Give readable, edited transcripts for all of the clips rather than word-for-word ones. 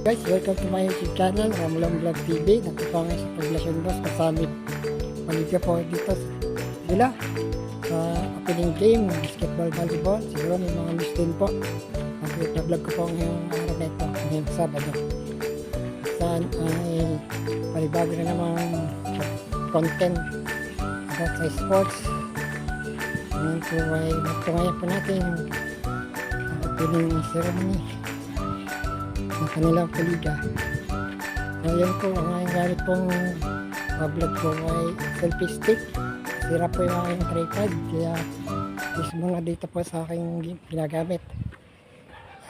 Guys, welcome to my YouTube channel, Ramlam Vlog TV. Nandito po ngayon sa Poblacion Boss, kasama paligya po dito sila sa opening game ng basketball, volleyball. Siguro may mga miss din po. Nag-vlog ko po ngayong araw na ito, ngayong Sabado. Saan ay palibago na namang content about sa sports. Ngayon po ay magtungayan po natin ang opening ceremony ng kanilang paliga. Ngayon po, ang aking gamit pong vlog ko ay selfie stick. Sira po yung aking tripod, kaya mismo na dito po sa aking ginagamit.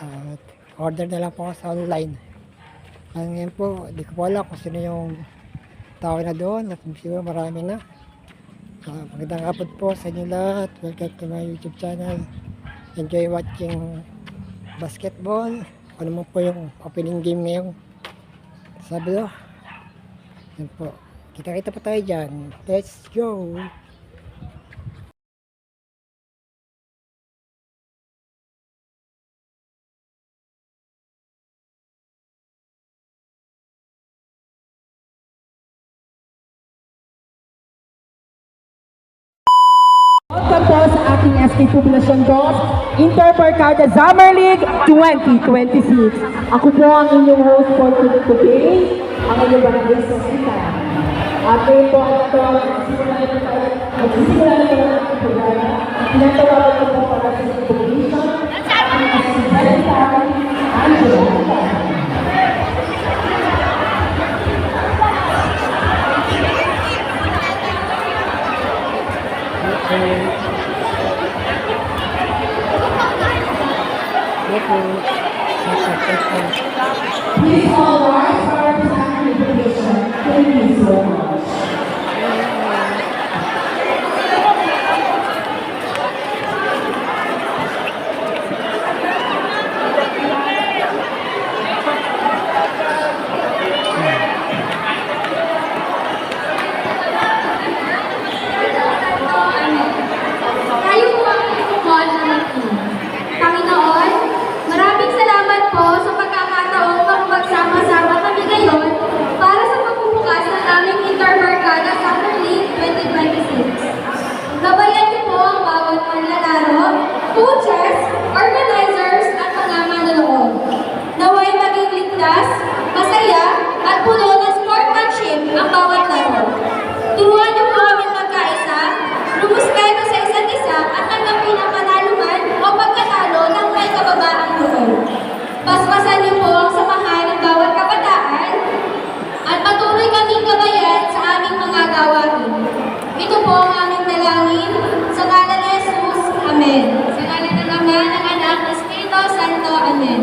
At order na lang po ako sa online. Ngayon po, di ko po alam kung sino yung tao na doon, at siguro marami na. Magandang hapon po sa inyo lahat. Welcome to my YouTube channel. Enjoy watching basketball. Ano mo po yung opening game ngayong Sabado. Yan po. Kita-kita po tayo dyan. Let's go! Welcome po sa ating SK Poblacion Boss Interbarkada Summer League 2026. Ako po ang inyong host for today, ang inyong barangay secretary. At ngayon po ito, magsisimula na po ang programa. Tinatawagan ko po para sa information ang secretary Angela. Please all rise for our presentation. Thank you so much. Tayo po ang inukuhan ng team. Panginoon, maraming salamat po sa pagkakataong magsama-sama kami ngayon para sa pagbubukas ng aming Interbarkada Summer League 2026. Gabayan niyo po ang bawat manlalaro, coaches, organizers at mga manonood. Naway maging ligtas, masaya at puno ng sportsmanship ang bawat laro. Turuan niyo po kami magkaisa, lumuspeto sa isa't isa at tanggapin ang panalungan o pagkatalo ng may kababaang loob. Paspasan niyo po ang samahan ng bawat kabataan at patuloy kaming gabayan sa aming mga gawain. Ito po ang aming dalangin sa ngalan ni Jesus. Amen. Sa ngalan ng Ama, ng Anak, ng Espiritu Santo. Amen.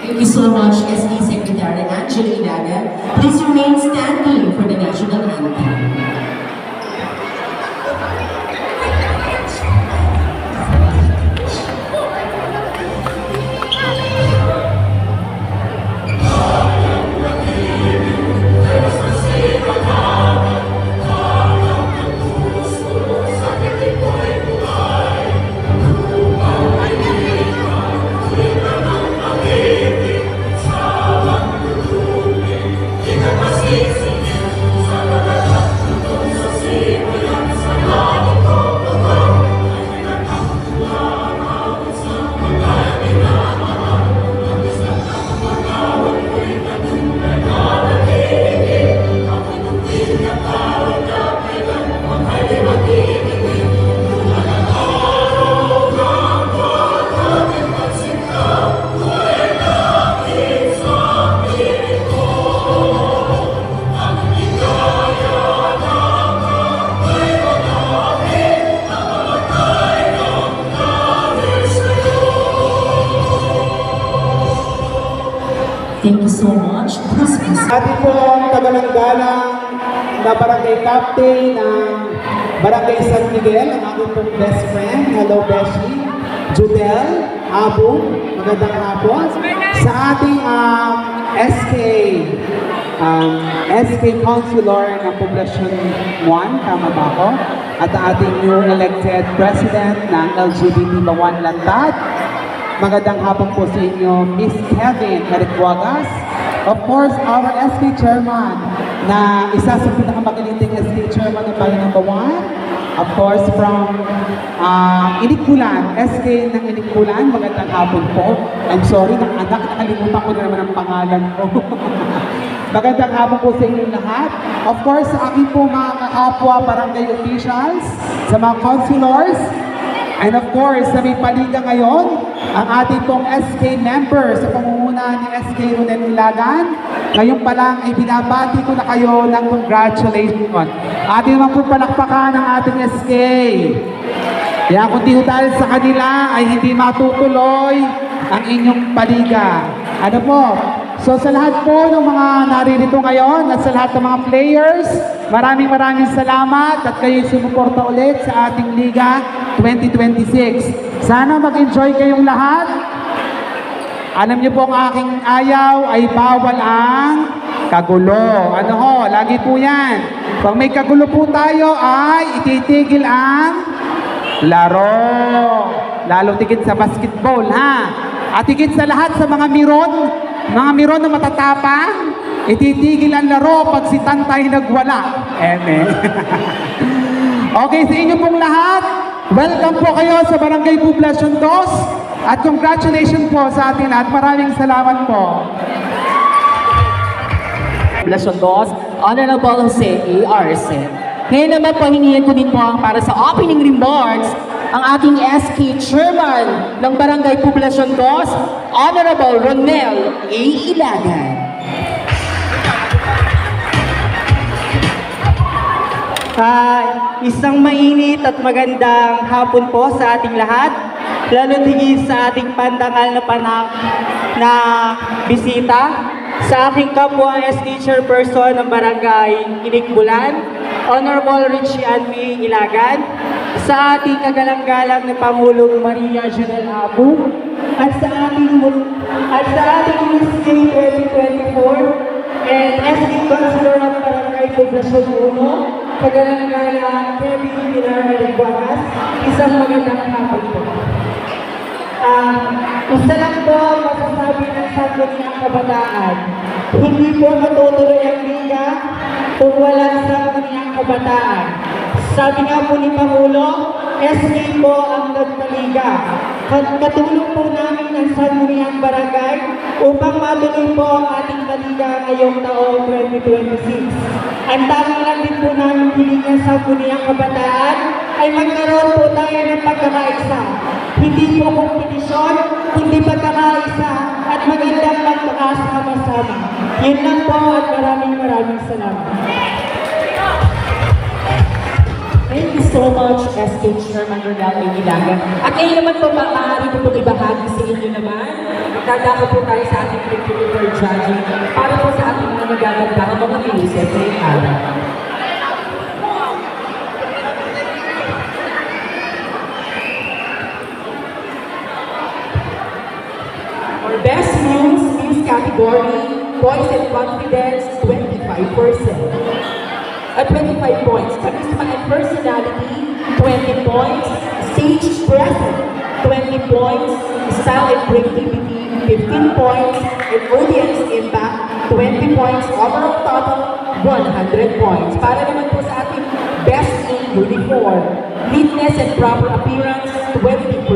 Thank you so much, SE Secretary Angela Ilaga. Please remain standing for the national anthem. Thank you so much. Atin po ang tagalanggalang na barangay captain ng Barangay San Miguel, ang aking pong best friend. Hello, Beshi. Judel, Abu, magandang hapon. Sa ating SK Councilor ng Poblacion 1, tama ba ako? At ating new elected president ng LGBT Lawan Lantad. Magandang hapon po sa inyo, Miss Kevin Merikuagas. Of course, our SK Chairman na isa sa pinakamagaliting SK Chairman ng Bayan number 1. Of course, from Inikbulan, SK ng Inikbulan. Magandang hapon po. I'm sorry, nakalimutan ko na naman ang pangalan ko. Magandang hapon po sa inyong lahat. Of course, sa aking po mga kakapwa barangay officials, sa mga councilors, and of course, sa may paliga ngayon, ang ating pong SK members sa pangunguna ni SK Ronel Ilagan. Ngayon pa lang ay binabati ko na kayo ng congratulations. Ating naman po palakpakan ng ating SK. Kaya kung di dahil sa kanila ay hindi matutuloy ang inyong paliga. Ano po? So sa lahat po ng mga naririto ngayon at sa lahat ng mga players, maraming salamat at kayo sumuporta ulit sa ating Liga 2026. Sana mag-enjoy kayong lahat. Alam niyo po ang aking ayaw ay bawal ang kagulo. Ano ho, lagi po yan. Pag may kagulo po tayo ay ititigil ang laro. Lalo tigit sa basketball, ha? At tigit sa lahat sa mga miron na matatapang, ititigil ang laro pag si Tantay nagwala. Amen. Okay, sa inyo pong lahat, welcome po kayo sa Barangay Poblacion 2 at congratulations po sa atin lahat. Maraming salamat po. Poblacion 2, Honorable Jose A. Arce. Ngayon naman po, hinihin ko din po para sa opening remarks ang ating SK Chairman ng Barangay Poblacion 2, Honorable Ronel A. Ilagan. Isang mainit at magandang hapon po sa ating lahat, lalo tigil sa ating pandangal na bisita, sa aking kapwa SK Chairperson ng Barangay Inikbulan, Honorable Richie Anmi Ilagan, sa ating kagalang-galang na Pangulong Maria Janel Abu, at sa ating Miss Day 2024 and SK Councilor ng Barangay Poblacion 1, kagalang-galang Kevin Pilar Merikuagas, isang magandang hapon po. Isa lang po masasabi ng sangguniang kabataan, hindi po matutuloy ang liga kung walang sangguniang kabataan. Sabi nga po ni Pangulo, SK po ang nagpaliga. Katulong po namin ang sangguniang barangay upang matuloy po ang ating paliga ngayong taong 2026. Ang tanging lang din po namin hilingan sa sangguniang kabataan ay magkaroon po tayo ng pagkakaisa. Hindi po kompetisyon, hindi pagkakaisa at magandang magkakasama-sama. Yun lang po at maraming salamat. Thank you so much, SK Chairman Ronel A. Ilagan. At ngayon naman po, maaari ko itong ibahagi sa inyo naman. Magdadako po tayo sa ating critical judging para po sa ating mga nagaganda ng mga pinuset ngayong araw. For Best News category, Poise and Confidence, 25%. At 25 points. Charisma and Personality, 20 points. Stage Presence, 20 points. Style and Creativity, 15 points. And Audience Impact, 20 points. Overall total, 100 points. Para naman po sa ating Best in Uniform. Neatness and Proper Appearance, 20%.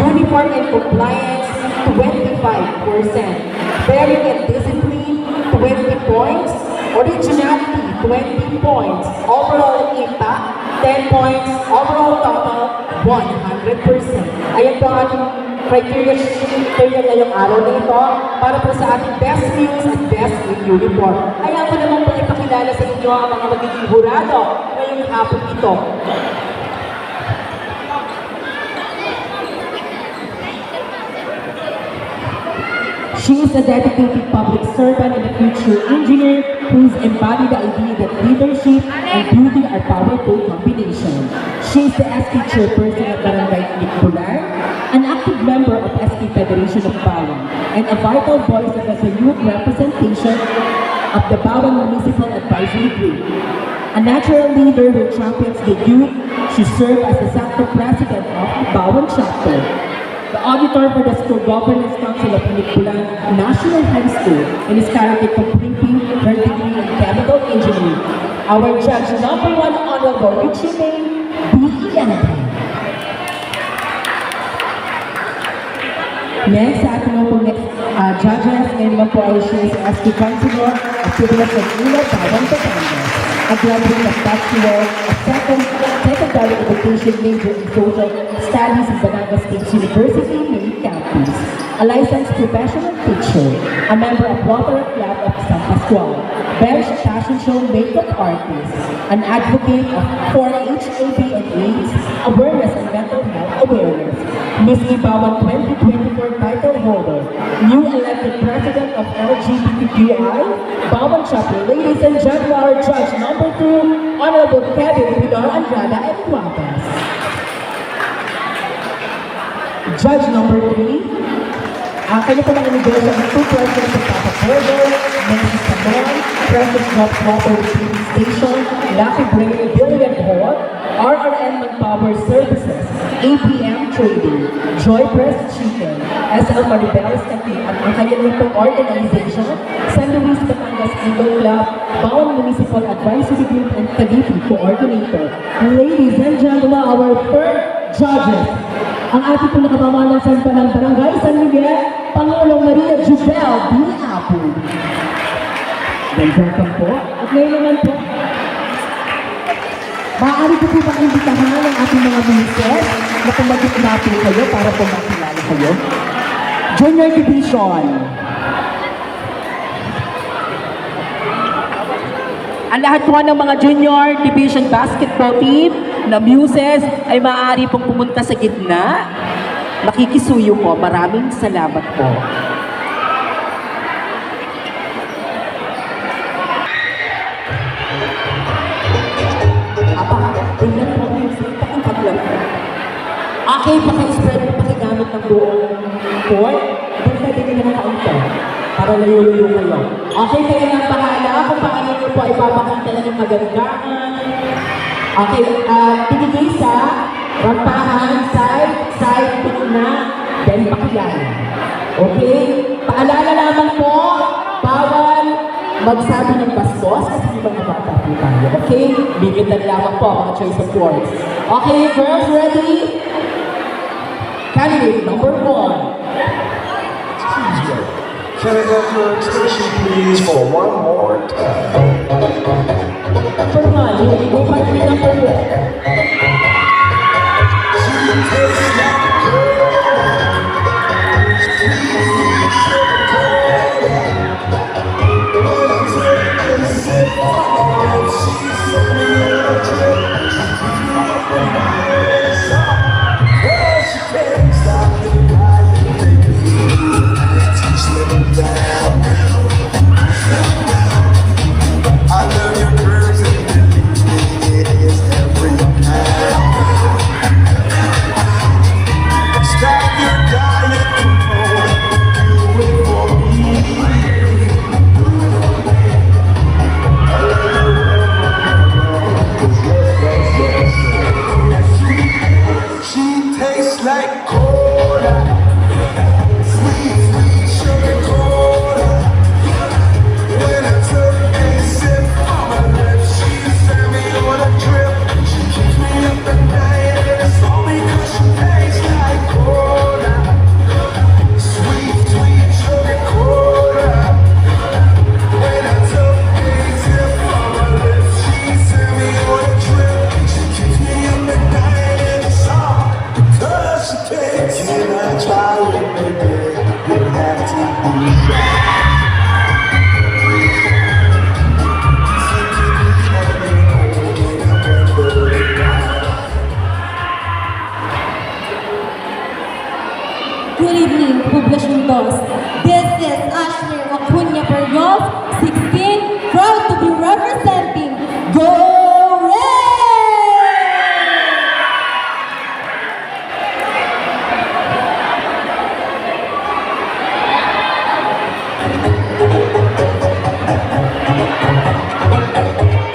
Uniform and Compliance, 25%. Bearing and Discipline, 20 points. Originality, 20 points. Overall impact, 10 points. Overall total, 100%. Ayan po ang ating criteria ngayong araw na ito para po sa ating Best News at Best in Uniform. Kaya ko naman po ipakilala sa inyo ang mga magiging hurado ngayong hapon ito. She is a dedicated public servant and a future engineer who has embodied the idea that leadership and beauty are powerful combination. She is the SK Chairperson of Barangay Inikbulan, an active member of SK Federation of Bawang, and a vital voice of the youth representation of the Bawang Municipal Advisory Group. A natural leader who champions the youth, she served as the Sector President of the Bawang Chapter. the auditor for the School Governance Council of Nicolan National High School, and is currently completing her degree in chemical engineering. Our judge number 1, Honorable Richie May B. Yanathan. Next, sa ating po next judges, ngayon naman po ay siya si SK Councilor at Poblacion Ilo, Bawang Batangas. A graduate of Bachelor of Secondary Education major in Social Studies in Batangas State University, Main Campus. A licensed professional teacher, a member of Rotary Club of San Pascual, bench fashion show makeup artist, an advocate for HIV and AIDS awareness and mental health awareness. Miss Ibawan 2024 title holder, new elected president of LGBTQI, Bawan Chapter. Ladies and gentlemen, our judge number 2, Honorable Kevin Pilar Andrada and Guapas. Judge number 3, kayo po mga negosyo ng 2 presidents of Papa Border, Nancy Samon, Precious Drops Water Receiving Station, Lucky Brain Billiard Hall, RRN Manpower Services, APM Trading, Joy Press Chicken, SL Maribel's Canteen, at ang kanyang pong organization, San Luis Batangas Eagle Club, Bawang Municipal Advisory Group, and Cavite Coordinator. Ladies and gentlemen, our third judges, ang ating po nakapamalasan pa ng Barangay San Miguel, Pangulong Maria Jubel B. Apo. Welcome po. At ngayon naman po, maaari ko po bang imbitahan ang ating mga misis na pumagit na po kayo para po makilala kayo? Junior Division. Ang lahat po ng mga Junior Division Basketball Team na muses ay maaari pong pumunta sa gitna. Makikisuyo po. Maraming salamat po. Tingnan po ang music. Pakinggan lang po. Okay, paki-spread po pakigamit ng buong court. Doon pwede nyo naman kaunta para layuyo kayo. Okay, kayo nang bahala kung paano nyo po ipapakanta na ng magandahan. Okay, pinigay sa rampahan, side, pikna, then pakilala. Okay? Paalala lamang po, bawal magsabi ng bastos kasi di ba nabata po tayo. Okay? Bigitan lamang po mga choice of words. Okay, girls, ready? Candidate number 1. Can I have your attention, please, for one more time? Number 1, you go back to number 1. I love your curves and it is every time. Stop your diet control, do it for me. She tastes like cola, sweet, sweet sugar cola. When I took a sip on my lips, she sent me on a trip. She keeps me up at night and it's only 'cause she tastes like cola. Sweet, sweet sugar cola. When I took a sip on my lips, she sent me on a trip. She keeps me up at night and it's all because she tastes. Can I try it, baby? You have to be shy. Good evening, Poblacion 2. This is Ashley Acuña Pergos, 16, proud to be representing Go Red!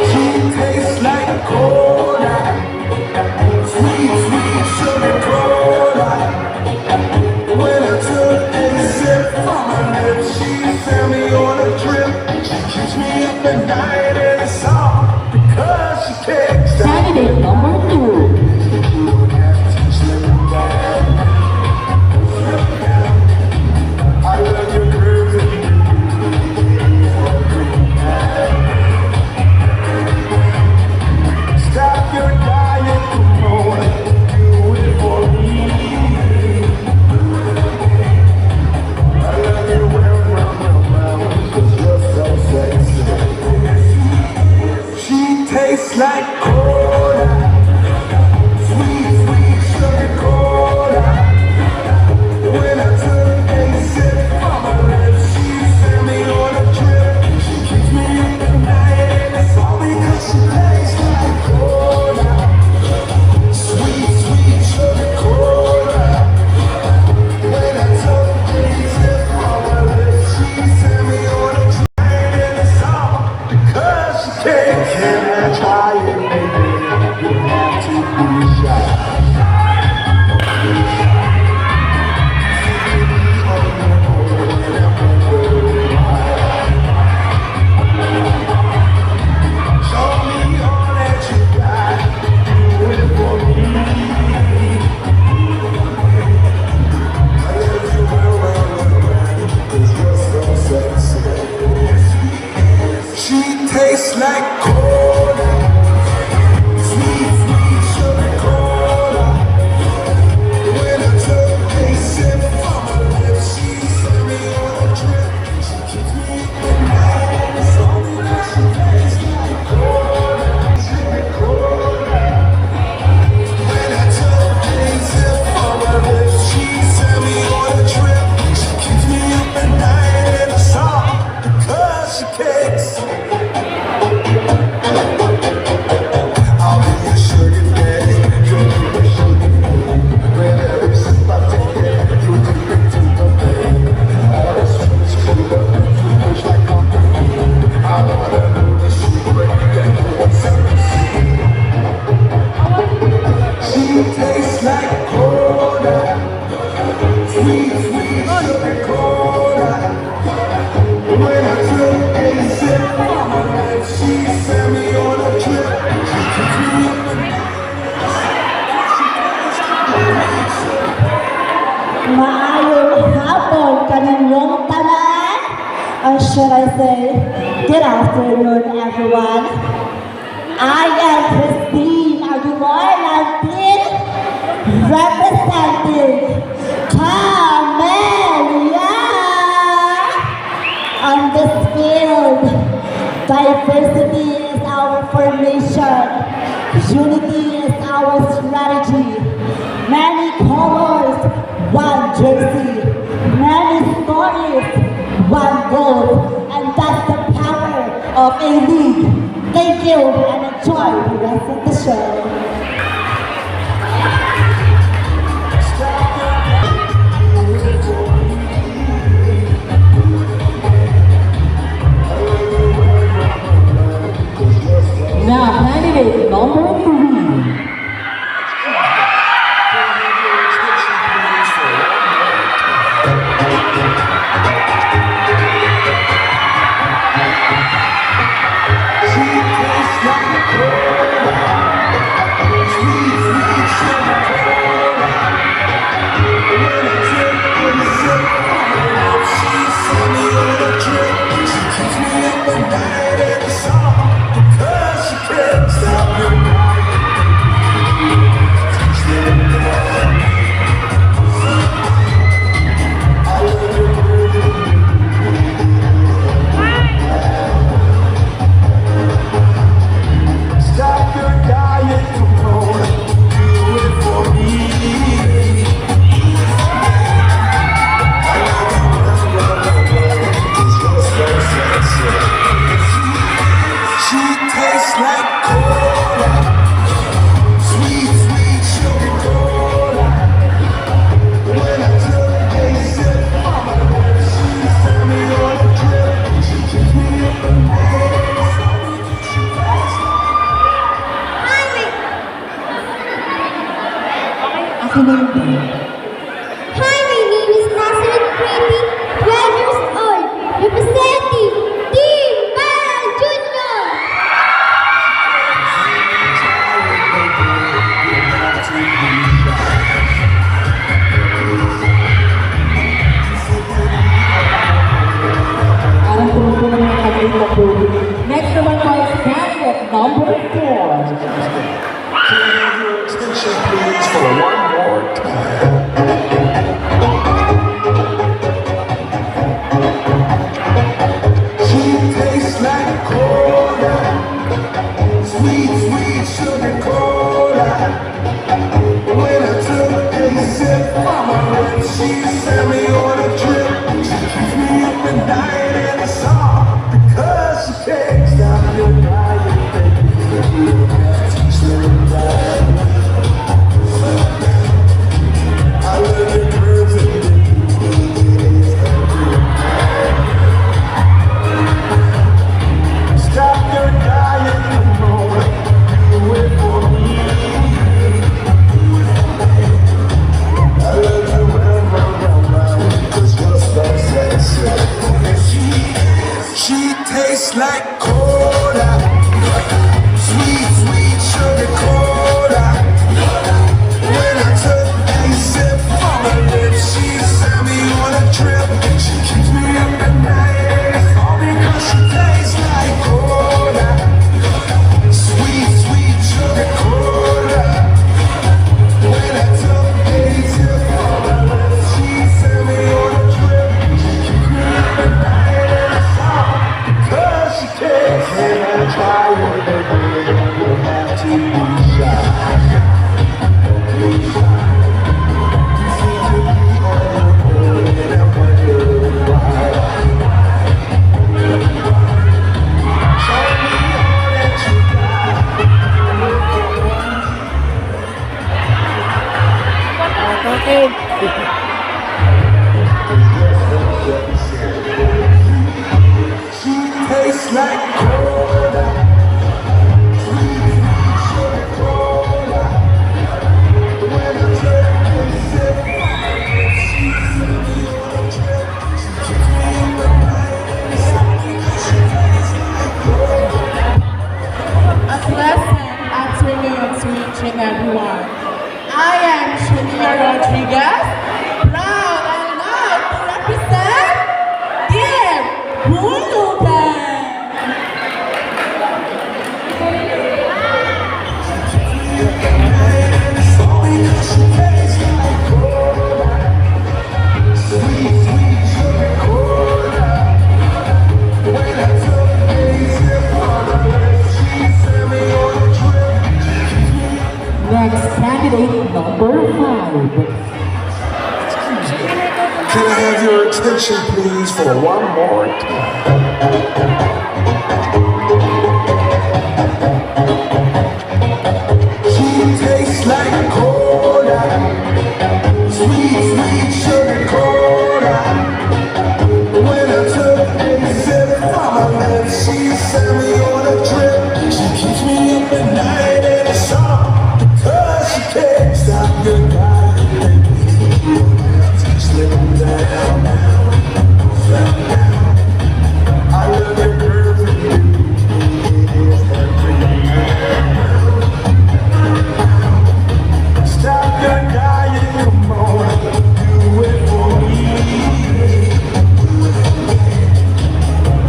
She tastes like cola, sweet, sweet sugar cola. sweet, sweet sugar cola. When I took a sip from her life, she sent me on a trip. She took me up the Maayong hapon kaninyong tanan. Or should I say, good afternoon everyone. I am Christine Aguilar Lantin, representing Camellia. On this field, diversity is our formation, unity is our strategy. Many colors, one jersey, many stories, one goal, and that's the power of a league. Thank you and enjoy the rest of the show. Now, candidate number 3. Hi, my name is Nazareth Pretty, 12 years old, representing Team Mal Junior. Parang tumubo ng mga kanina po. Next naman po is candidate number 4. Can I have your attention, please, for one more time? She tastes like cola, sweet, sweet sugar cola. When I took a sip from her lips, she sent me on a trip. She keeps me up at night in the sun because she can't stop your dying, baby. I love your curves and stop your dying, come on, do it for me. I love you round, 'cause you're so sexy. She tastes like cola, sweet, sweet sugar cola. When I took a sip from her lips, she sent me on a trip. She keeps me up at night, all because she tastes like cola, sweet, sweet sugar cola. When I took a sip from her lips, she sent me on a trip. She keeps me up at night in the sun because she cares. Can I try it, baby? You have to be shy. She tastes like cola, sweet, sugar cola. When I take a sip, she Rodriguez, proud and loud to represent Team Bulugan. Next candidate, number 5. Can I have your attention, please, for one more time? She tastes like cola, sweet, sweet sugar cola. When I took a sip from her lips, she sent me on a trip. She keeps me up at night and it's all because she can't stop the guy. Slip down now, slip down. I love your perfect. Stop your dying, come on, do it for me.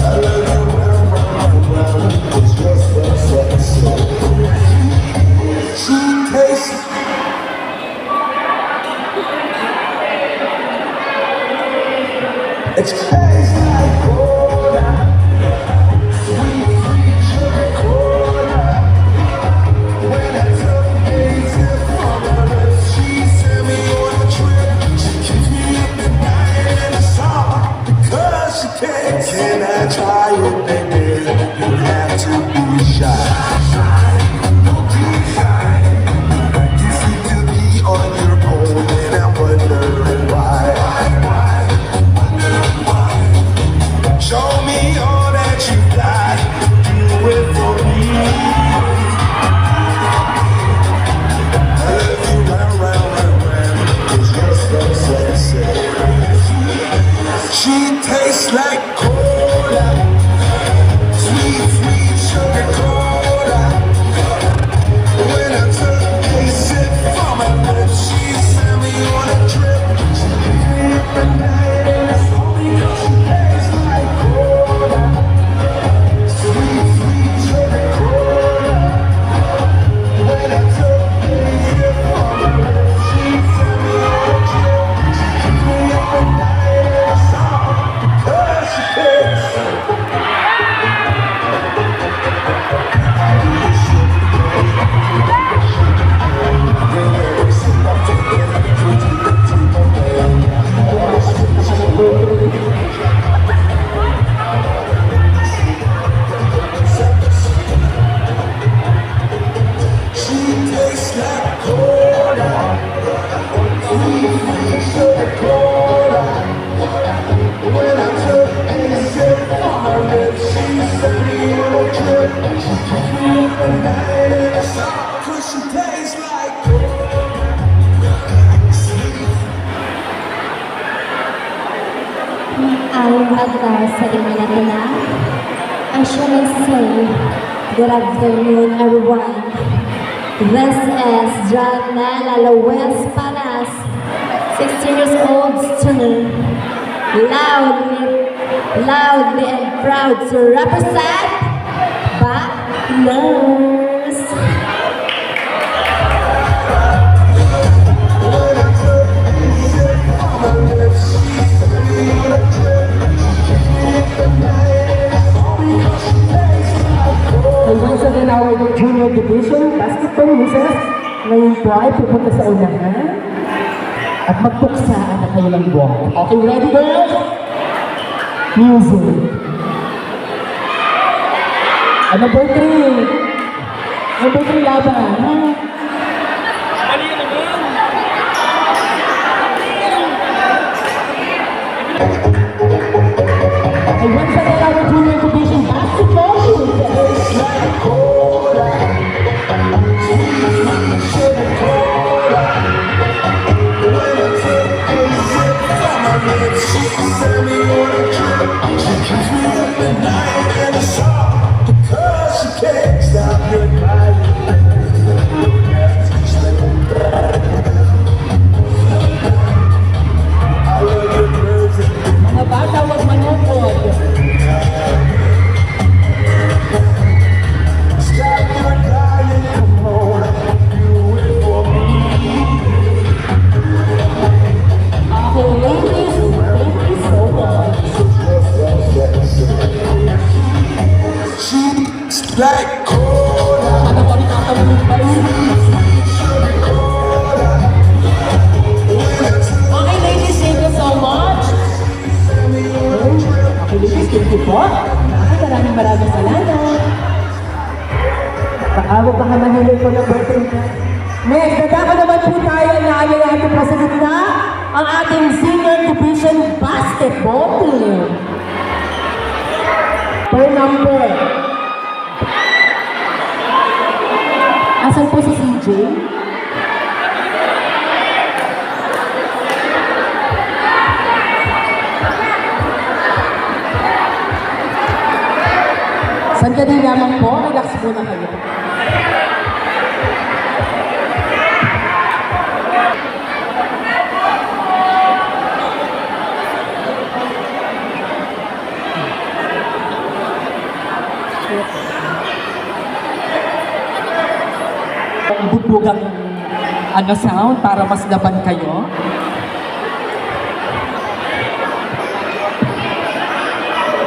I love you round, round, round, it's just the sexy. She tastes. It tastes like cola, sweet, sweet sugar cola. When I took a sip from her lips, she sent me on a trip. She keeps me up at night and it's all because she can't. Can I try it, baby? You have to be shy. Don't be shy. You seem to be on your own and I'm wondering why. Show me all that you got, do it for me. I love you round, round, round, round, it's just so sexy. She tastes like cola, sweet, sweet sugar cola. When I took a sip from her lips, she sent me on a trip. She keeps me up at night and it's only 'cause she tastes like cola, sweet, sweet sugar cola. When I took a sip from her lips, she sent me on a trip. She keeps me up at night and it's all because she tastes. She tastes like cola, sweet, sweet sugar cola. When I took a sip from her lips, she sent me on a trip. She keeps me up at night and it's all 'cause she tastes like cola. Ang maganda sa inyo na tina. I shall say, good afternoon everyone. This is Janela Luis Panas, 16 years old student, loudly and proud to represent Bachelors. When I took a sip from her lips, she sent me on a trip. She keeps me up at night and it's only 'cause she tastes like cola. And once again, our junior division basketball misses ngayon po ay pupunta sa unahan at magpuksaan na kayo ng ball. Okay, ready girls? Music. Number 3. Number 3 laban. Ha? And once again, our junior division basketball misses. Tastes like cola, sweet, sweet sugar cola. When I took a sip from her lips, she sent me on a trip. She keeps me up at night and it's all because she can't stop your crying. Sandali lamang po, relax muna kayo. Ang bugbugang sound para mas laban kayo.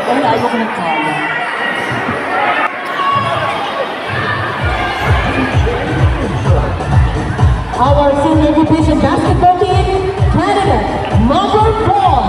Ay, ayaw ko ng kaya. Our senior division basketball team, Canada, number 4.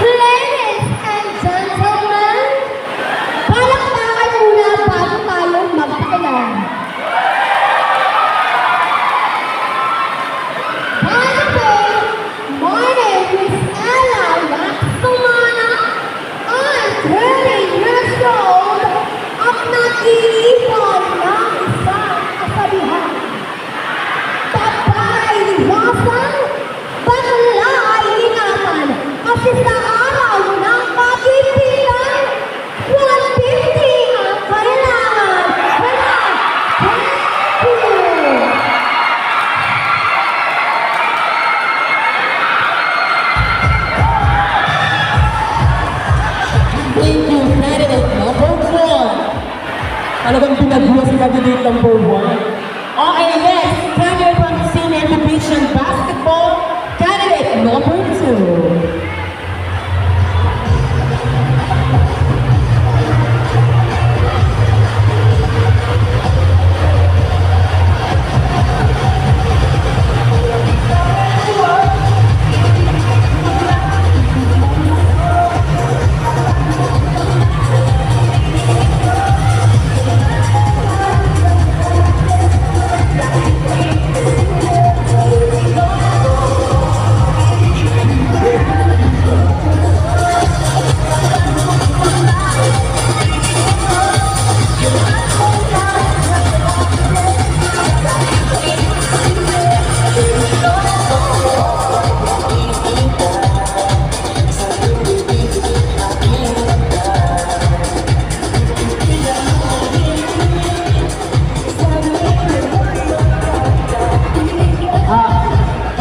Ladies and gentlemen, palakpakan muna bago tayo magpakailan. By the way, my name is Ella Laksumana. I'm 30 years old at nag-iipon ng isang kasabihan. Babae iwasan, bakla ay ingatan. Kasi sa araw ng pagpipilian, 150 ang kailangan. Kaya, thank you! Thank you, candidate number 1. Talagang pinagbuha si candidate number 1. Okay, next, candidate from senior division basketball, candidate number 2.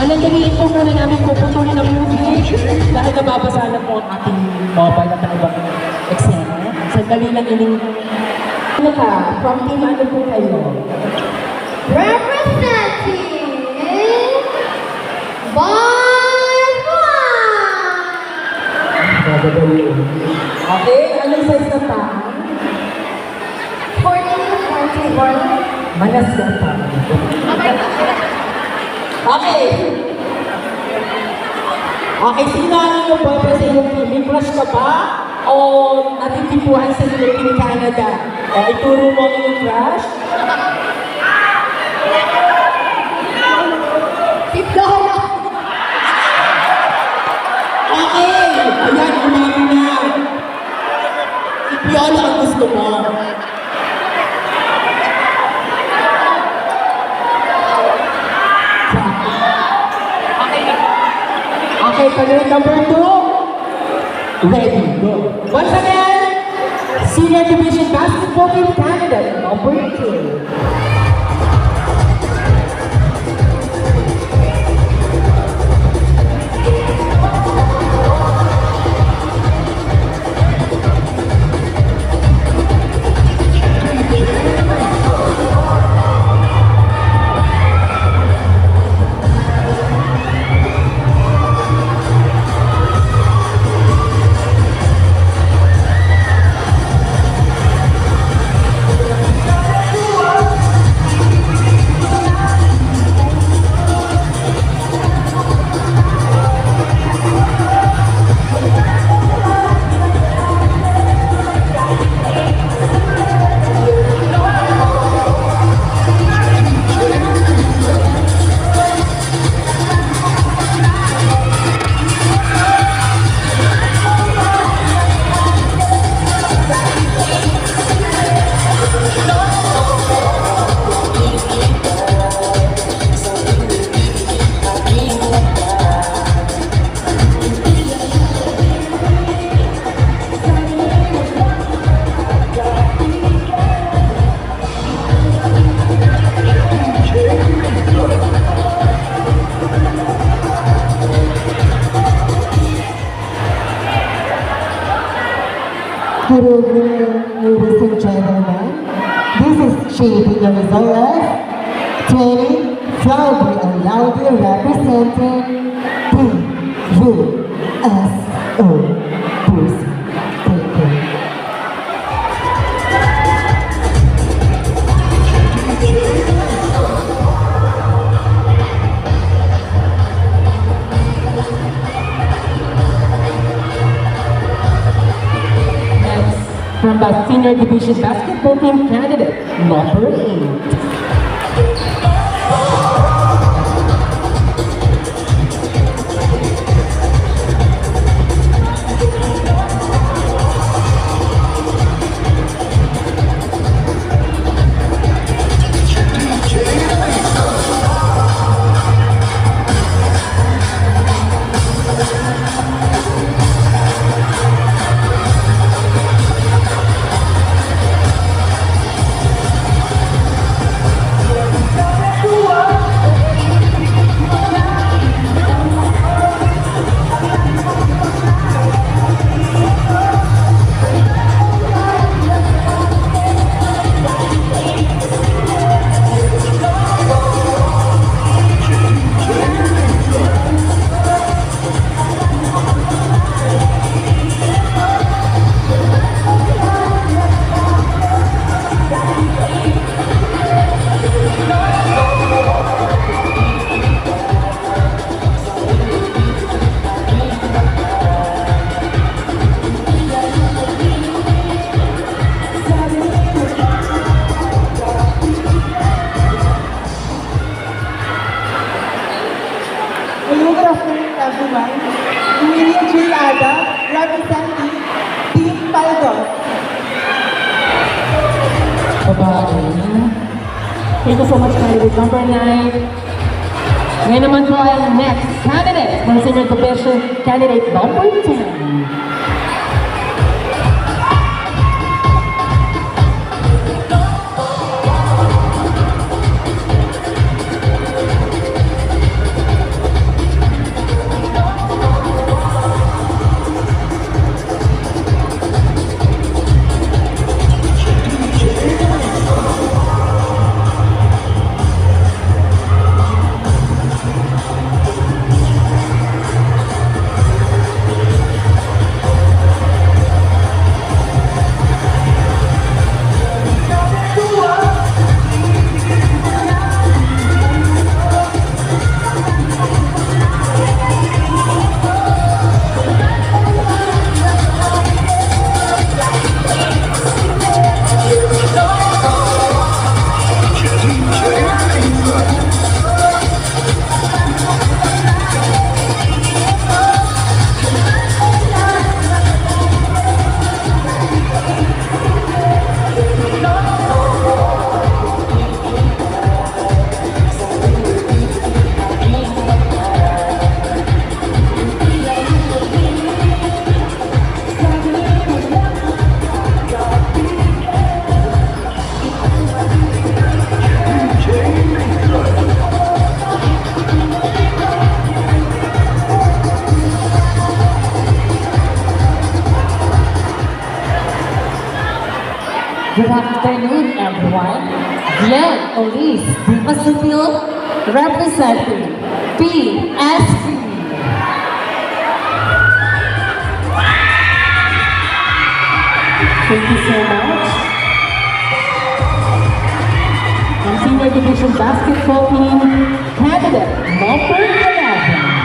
Manandaliin po muna namin puputuhin ang movie dahil nababasa na po ang ating mobile at ang ibang eksena. Sandali lang ining... Ano ka? From team ano po kayo? Representing Barbara! Okay, anong size na pa? 14 to 44. Manas na pa. Okay. Okay, sino ang inyong boyfriend sa inyong team? May crush ka ba? o natitipuhan sa Team Canada? Ituro mo ang iyong crush? Lola! Okay! Ayan, umamin na. Ipiola ang gusto mo. Okay, candidate number 2. Ready, go. Once again, Senior Division Basketball Team candidate number 2. Good evening, ladies and gentlemen. This is Shady Gonzalez, 20, proudly and loudly representing PUSO. Pussy. Thank you. From the Senior Division Basketball Team candidate number 8. Good afternoon, everyone. Emilia Juliada, representing Team Paldos. Babae. Thank you so much, candidate number 9. Ngayon naman po ang next candidate ng Senior Division, candidate number 10. Good afternoon, everyone. Glenn Olis Di Masupil, representing PSP. Thank you so much. And Senior Division Basketball Team, candidate number 11.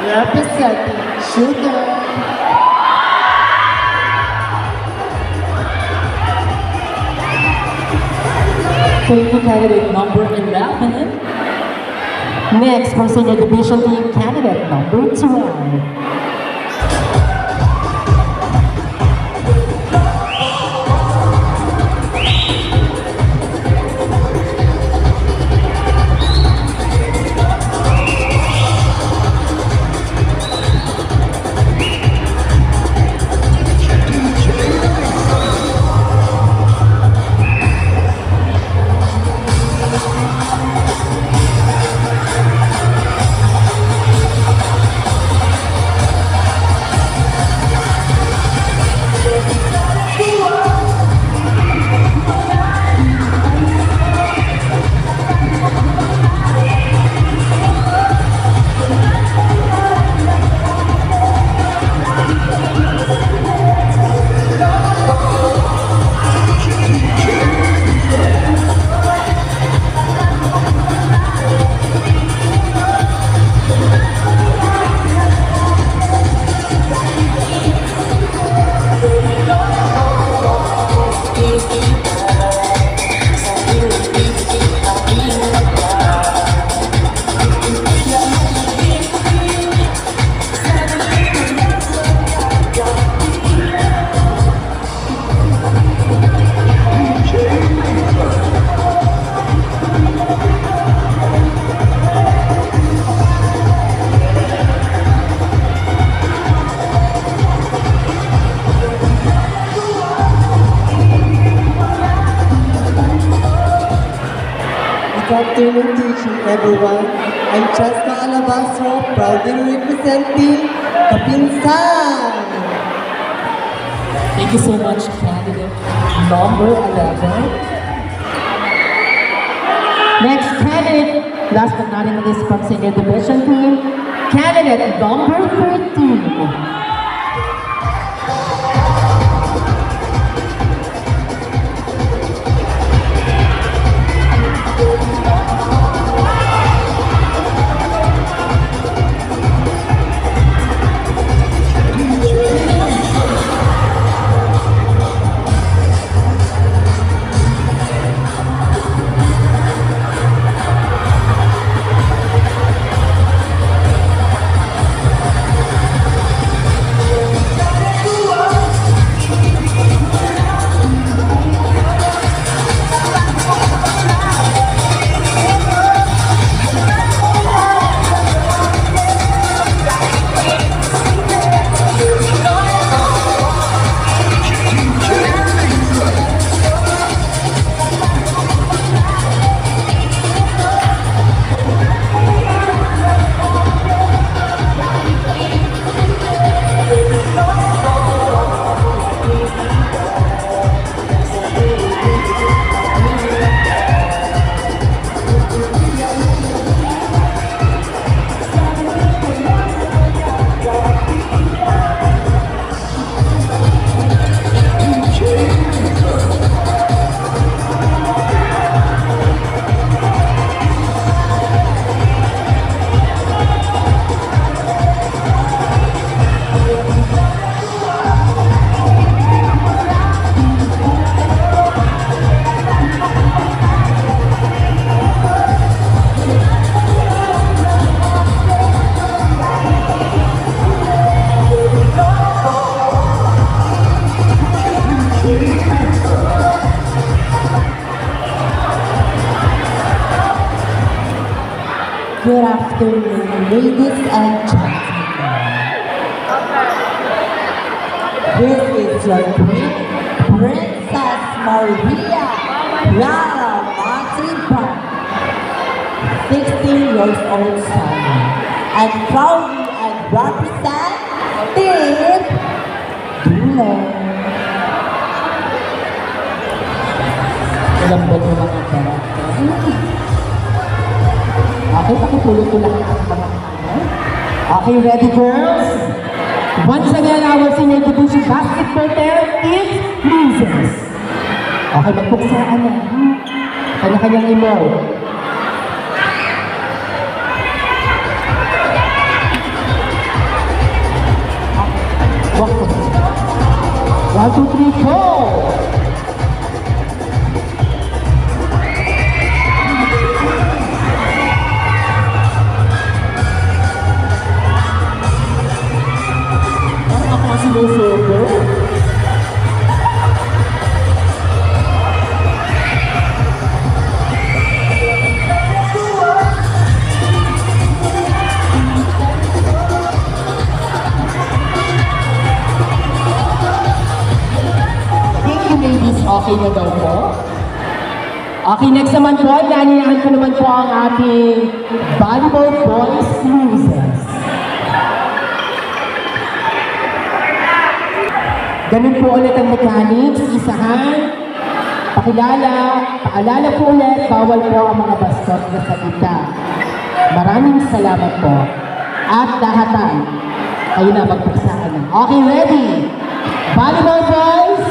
Representing Sugar. Thank you, candidate number 11. Next, from Senior Division Team, candidate number 12. Good afternoon, teaching everyone. I'm Chesca Alabastro, proudly representing Kapinsan. Thank you so much, candidate number 11. Next candidate, last but not least, from Senior Division Team, candidate number 13. Good afternoon, ladies and gentlemen. This is your queen, Princess Maria Clara Montalban, 16 years old son, and proudly and represent Team Dulo. Lambot mo mga karakter. Okay, pakitulog ko lang ang mga Okay, ready girls? Once again, our senior division basketball team is losers. Okay, magpuksaan na. Kanya-kanyang emote. One, two, three, go! Okay na daw po. Okay, next naman po, nangyayaan ko naman po ang ating volleyball boys losers. Ganun po ulit ang mechanics, isahan, pakilala, paalala po ulit, bawal po ang mga bastos na salita. Maraming salamat po. At lahatan, kayo na magpaksaan na. Okay, ready? Volleyball boys!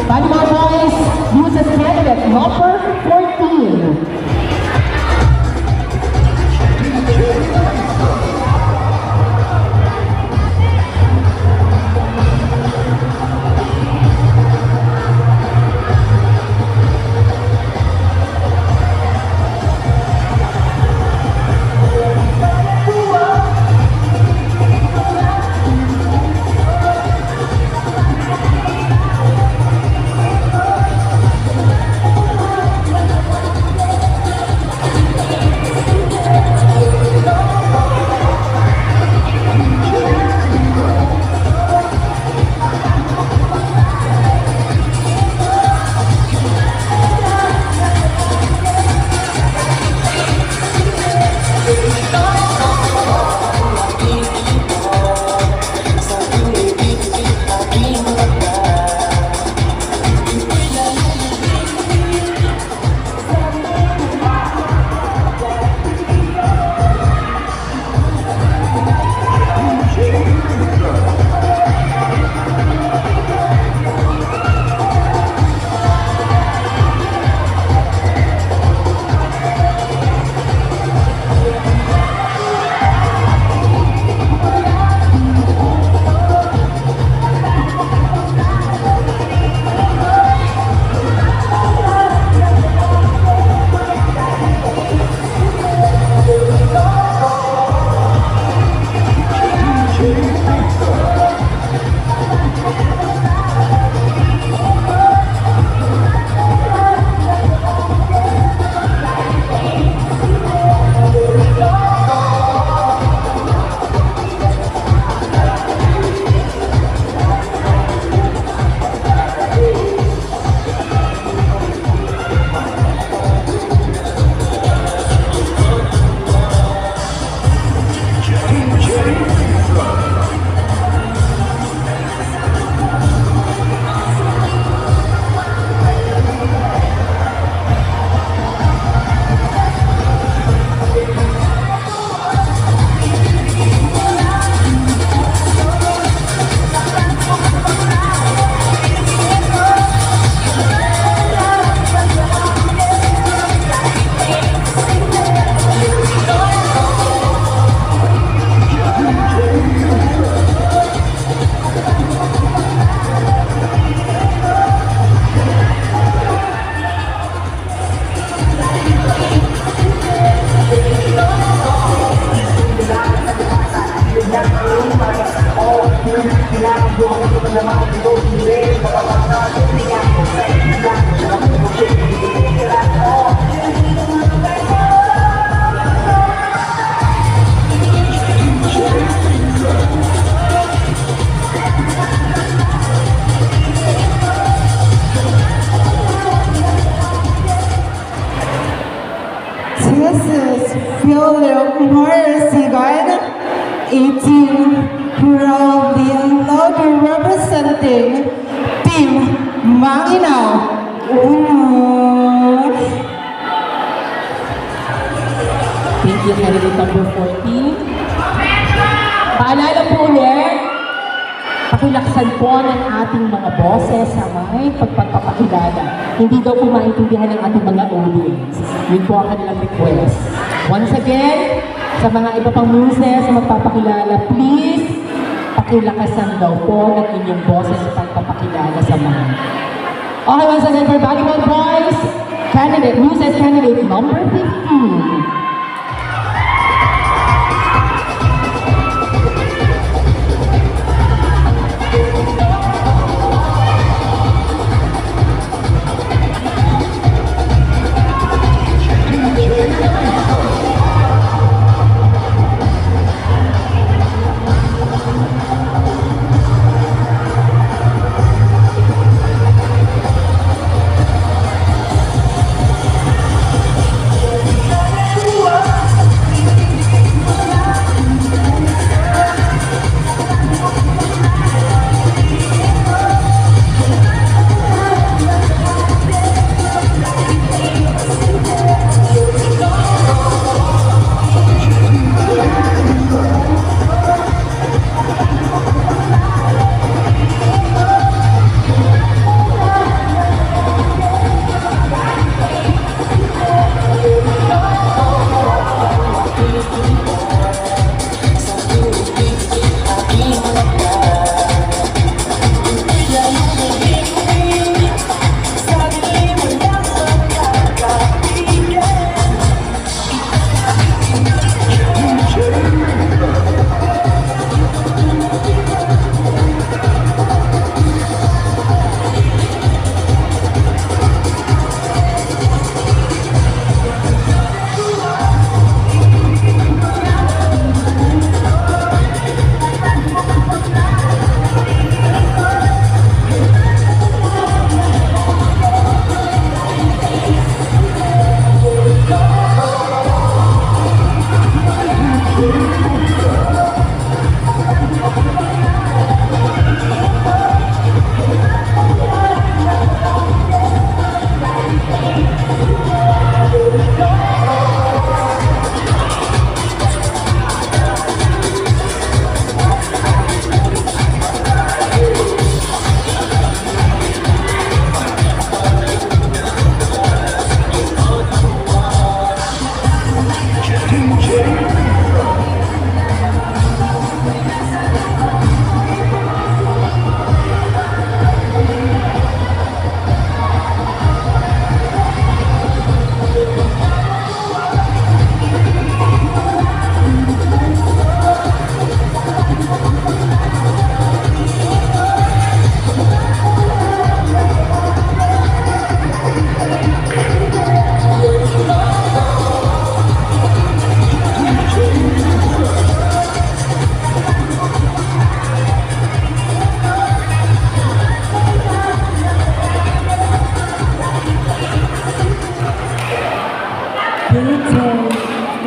Volleyball boys uses candidate number 14. Mrs. Philip Marcigan, 18, proudly and loudly representing Team Maguinao. Thank you, candidate number 14. Paalala po ulit, pakilaksan po ng ating mga boses sa may pagpapakilala. Hindi daw po maintindihan ng ating mga audience. Yun po ang kanilang request. Once again, sa mga iba pang muses na magpapakilala, please, pakilakasan daw po ng inyong boses sa pagpapakilala sa mga. Okay, once again for volleyball boys, candidate, muses candidate number 15.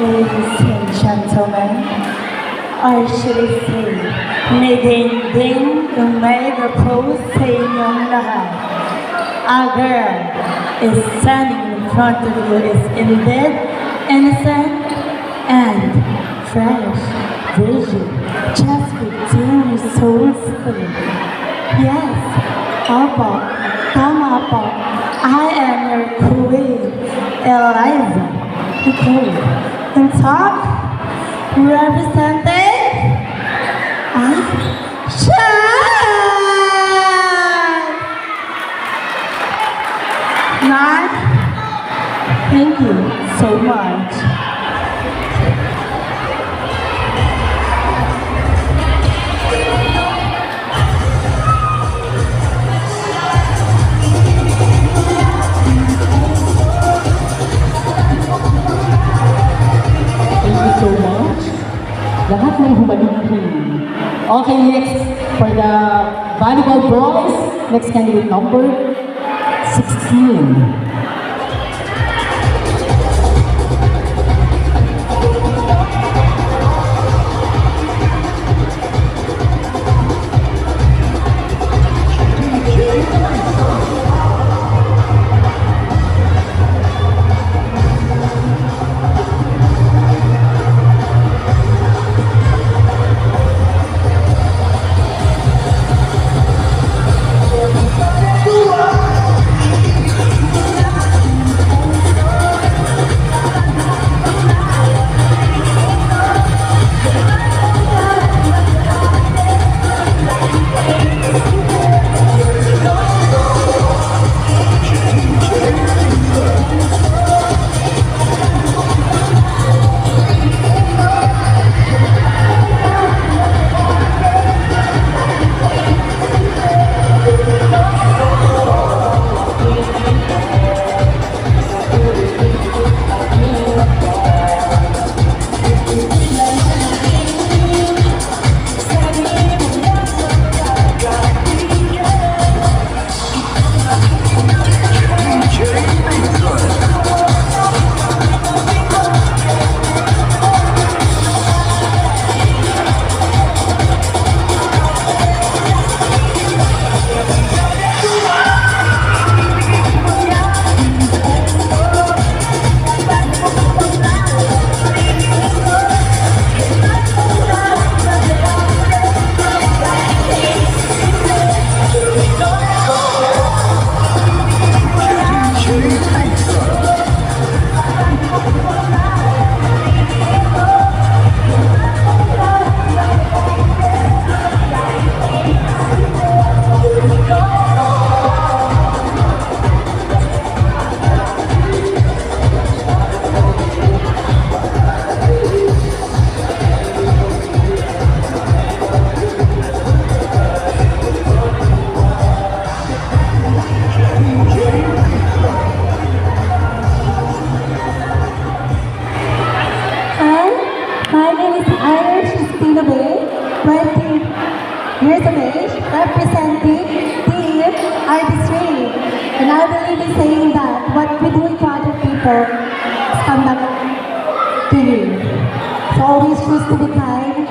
Ladies and gentlemen, or should I say, niding-ding yung may repose sa inyong lahat. A girl is standing in front of you is indeed innocent and fresh, virgin, just between your souls full. Yes, Opo, tama po. I am your queen, Eliza Nicole. And top, representing, Shine! Not, thank you so much. So much. Lahat ng humalighin. Okay, next for the volleyball boys, next candidate number 16. believe in saying that what we do to other people is come back to you. So always choose to be kind.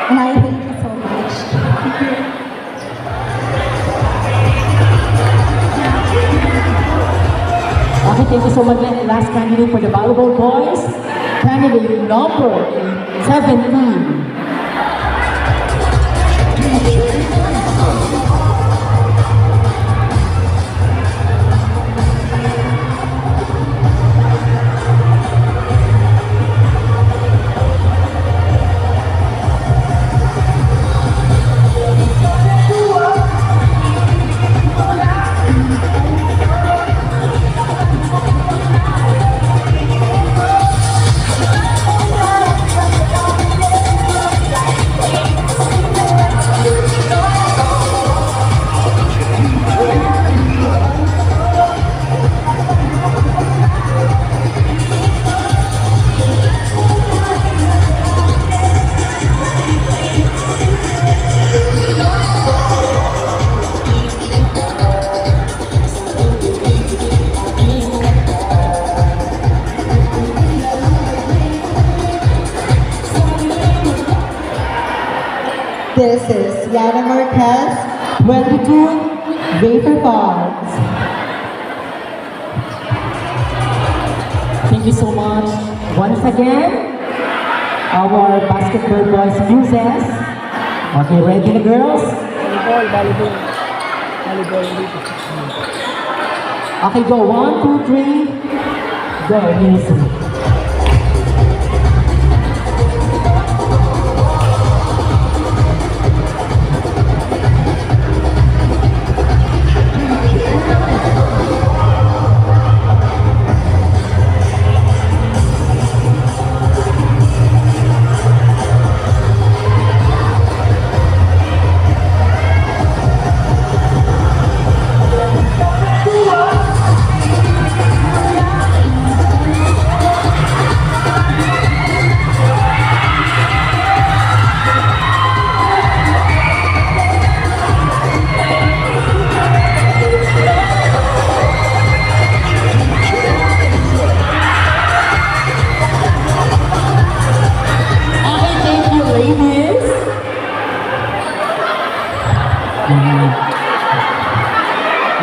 And I thank you so much. Thank you. Okay, thank you so much. Last candidate for the volleyball boys, candidate number 17. This is Yana Marquez, 22, Vapor Farms. Thank you so much. Once again, our basketball boys muses. Okay, ready na girls? Volleyball. Volleyball dito. Okay, go. 1, 2, 3. Go, music.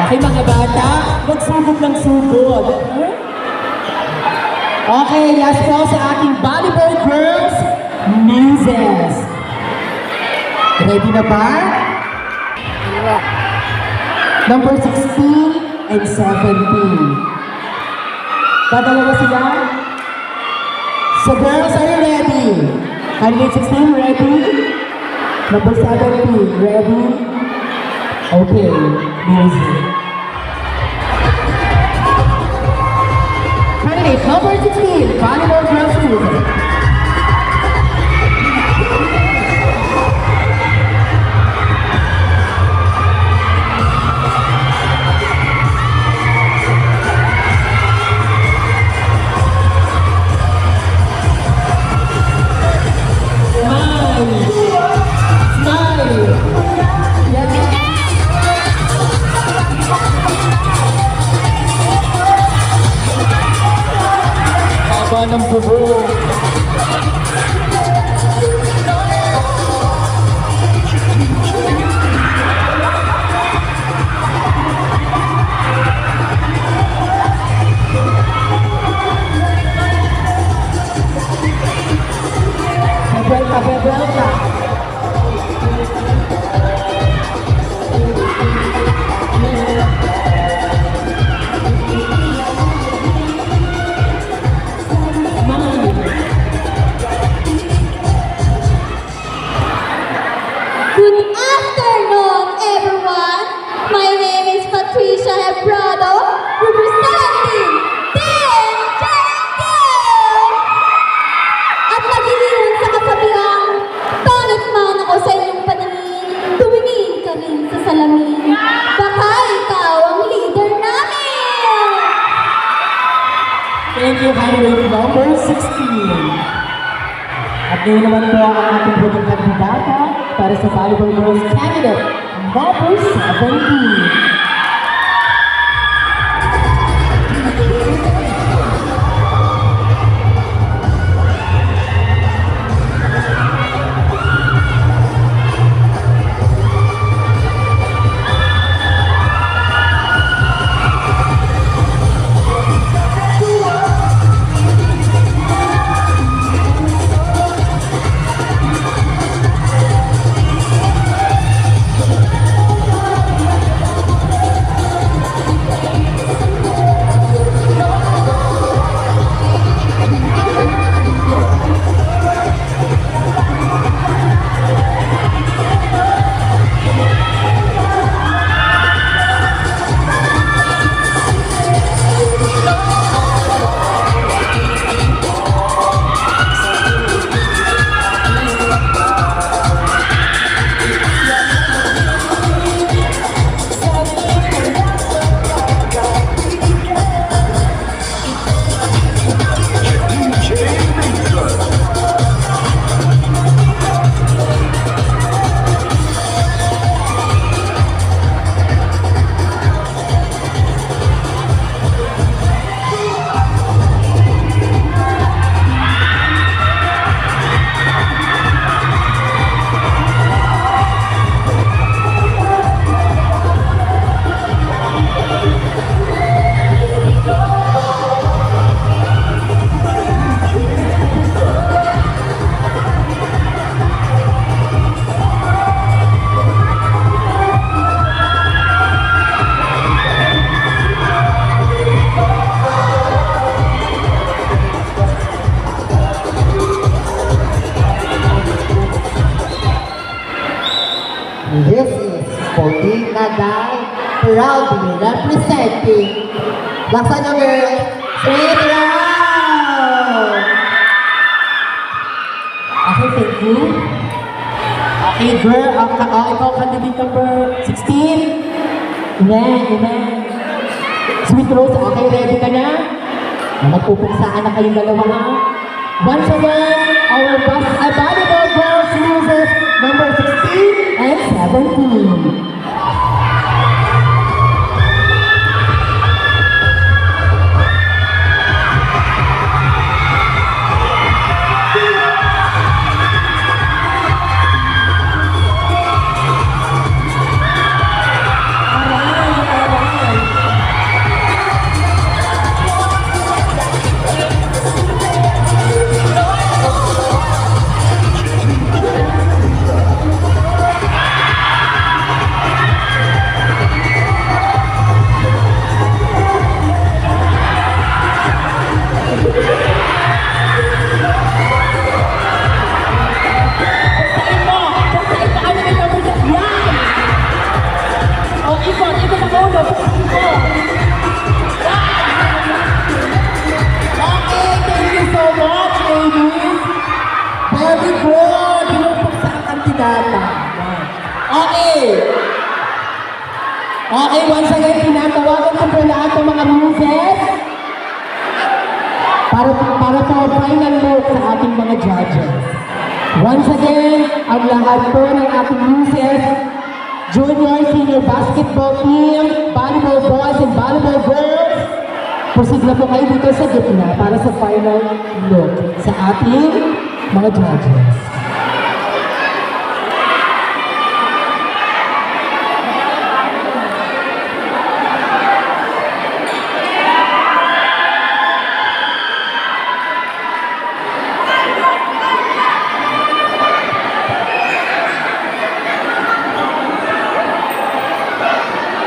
Okay mga bata, magsugod ng sugod. Okay, last call sa ating volleyball girls, muses. Ready na ba? Number 16 and 17. Dadalawa sila? So girls, are you ready? Candidate 16, ready? Number 17, ready? Okay, music. Candidate number 16, volleyball girls music. Ng bubo. Vuelta. Good afternoon, everyone. My name is Patricia Hebrado, representing Team Jungle! At nagiliwan sa kasabihang, pangit man ako sa inyong paningin, tumingin ka rin sa salamin. Baka ikaw ang leader namin! Thank you, candidate number 16. At ngayon naman po ang ating buong kandidata para sa volleyball girls candidate number 17. Meraldi representing. Laksan nyo, girl. Sweet round! Okay, thank you. Okay, girl. Ikaw candidate number 16. Amen. Sweet Rose, okay, ready ka na? Magpupuksaan na kayong dalawa ha. Once again, our volleyball girls loses number 16 and 17. Okay, once again, tinatawagan ko po lahat ng mga muses para po final vote sa ating mga judges. Once again, ang lahat po ng ating muses, junior, senior basketball team, volleyball boys and volleyball girls, proceed na po kayo dito sa gitna para sa final look sa ating mga judges.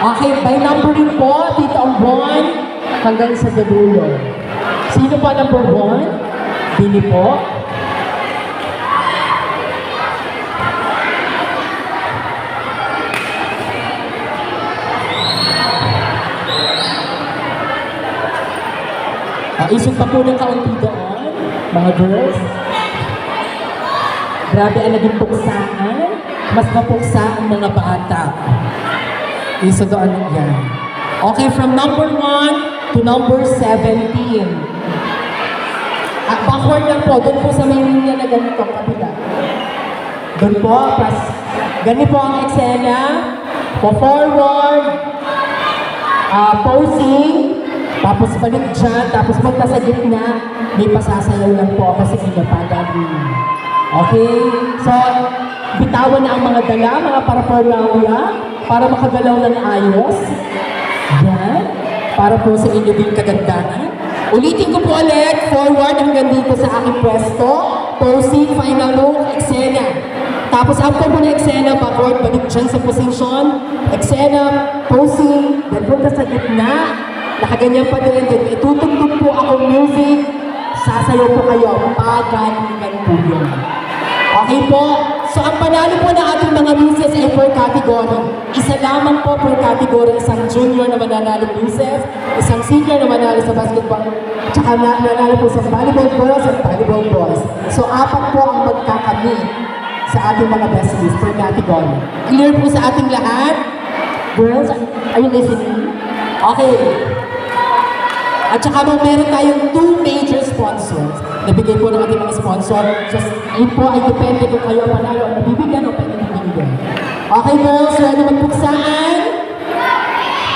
Okay, by numbering po, dito ang 1 hanggang sa dulo. Sino pa number 1? Bini po. Isip pa po ng kaunti doon, mga girls. Grabe ang naging puksaan. Mas mapuksa ang mga bata. Isa doon yan. Okay, from number 1 to number 17. Backward lang po. Doon po sa may linya na ganito, kabila. Doon po, ganito po ang eksena. Forward, posing, tapos balik dyan, tapos punta sa gitna, may pasasayaw lang po ako sa inyo padali. Okay? So, bitawan na ang mga dala, mga paraparlaya, para makagalaw ng ayos. Yan. Para po sa inyo din kagandahan. Ulitin ko po ulit, forward hanggang dito sa aking pwesto. Posing, final look, eksena. Tapos after po na eksena, backward, balik dyan sa position. Eksena, posing, then punta sa gitna. Nakaganyan pa din, then itutugtog po akong music. Sasayaw po kayo, pagalingan po yun. Okay po? So ang panalo po ng ating mga muses ay per category. Isa lamang po per category, isang junior na mananalo muses, isang senior na mananalo sa basketball, tsaka nanalo po sa volleyball girls at volleyball boys. So 4 po ang magkakamit sa ating mga besties per category. Clear po sa ating lahat? Girls, are you listening? Okay. At saka meron tayong 2 major sponsors. Nabigay po ng ating mga sponsor. So, yun po ay depende kung kayo panalo ang nabibigyan o pwede nabibigyan. Okay girls, ready magpuksaan?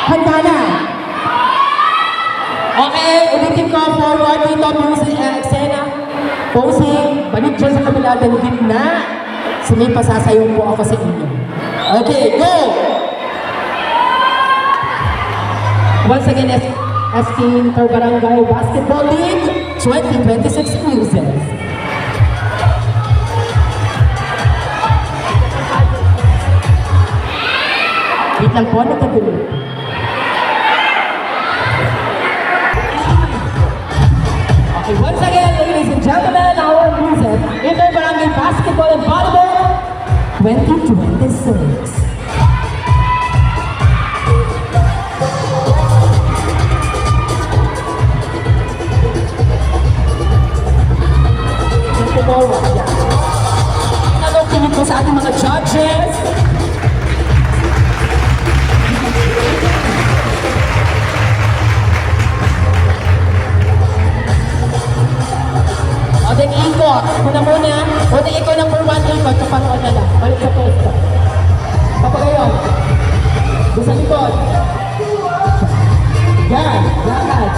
Handa na! Okay, ulitin ko forward dito, music, eksena, posing, balik dyan sa kabila ng gitna. So, may pasasayaw po ako sa inyo. Okay, go! Once again, asking for Barangay Basketball League 2026 Muses. Wait lang po, nagkagulo. Okay, once again, ladies and gentlemen, our Muses in the Barangay Basketball and Volleyball 2026. ikot. Muna. Una ikaw number 1 ikot. Kapanood na lang. Balik sa posto. Papagayon. Doon sa likod. Yan. Lakad.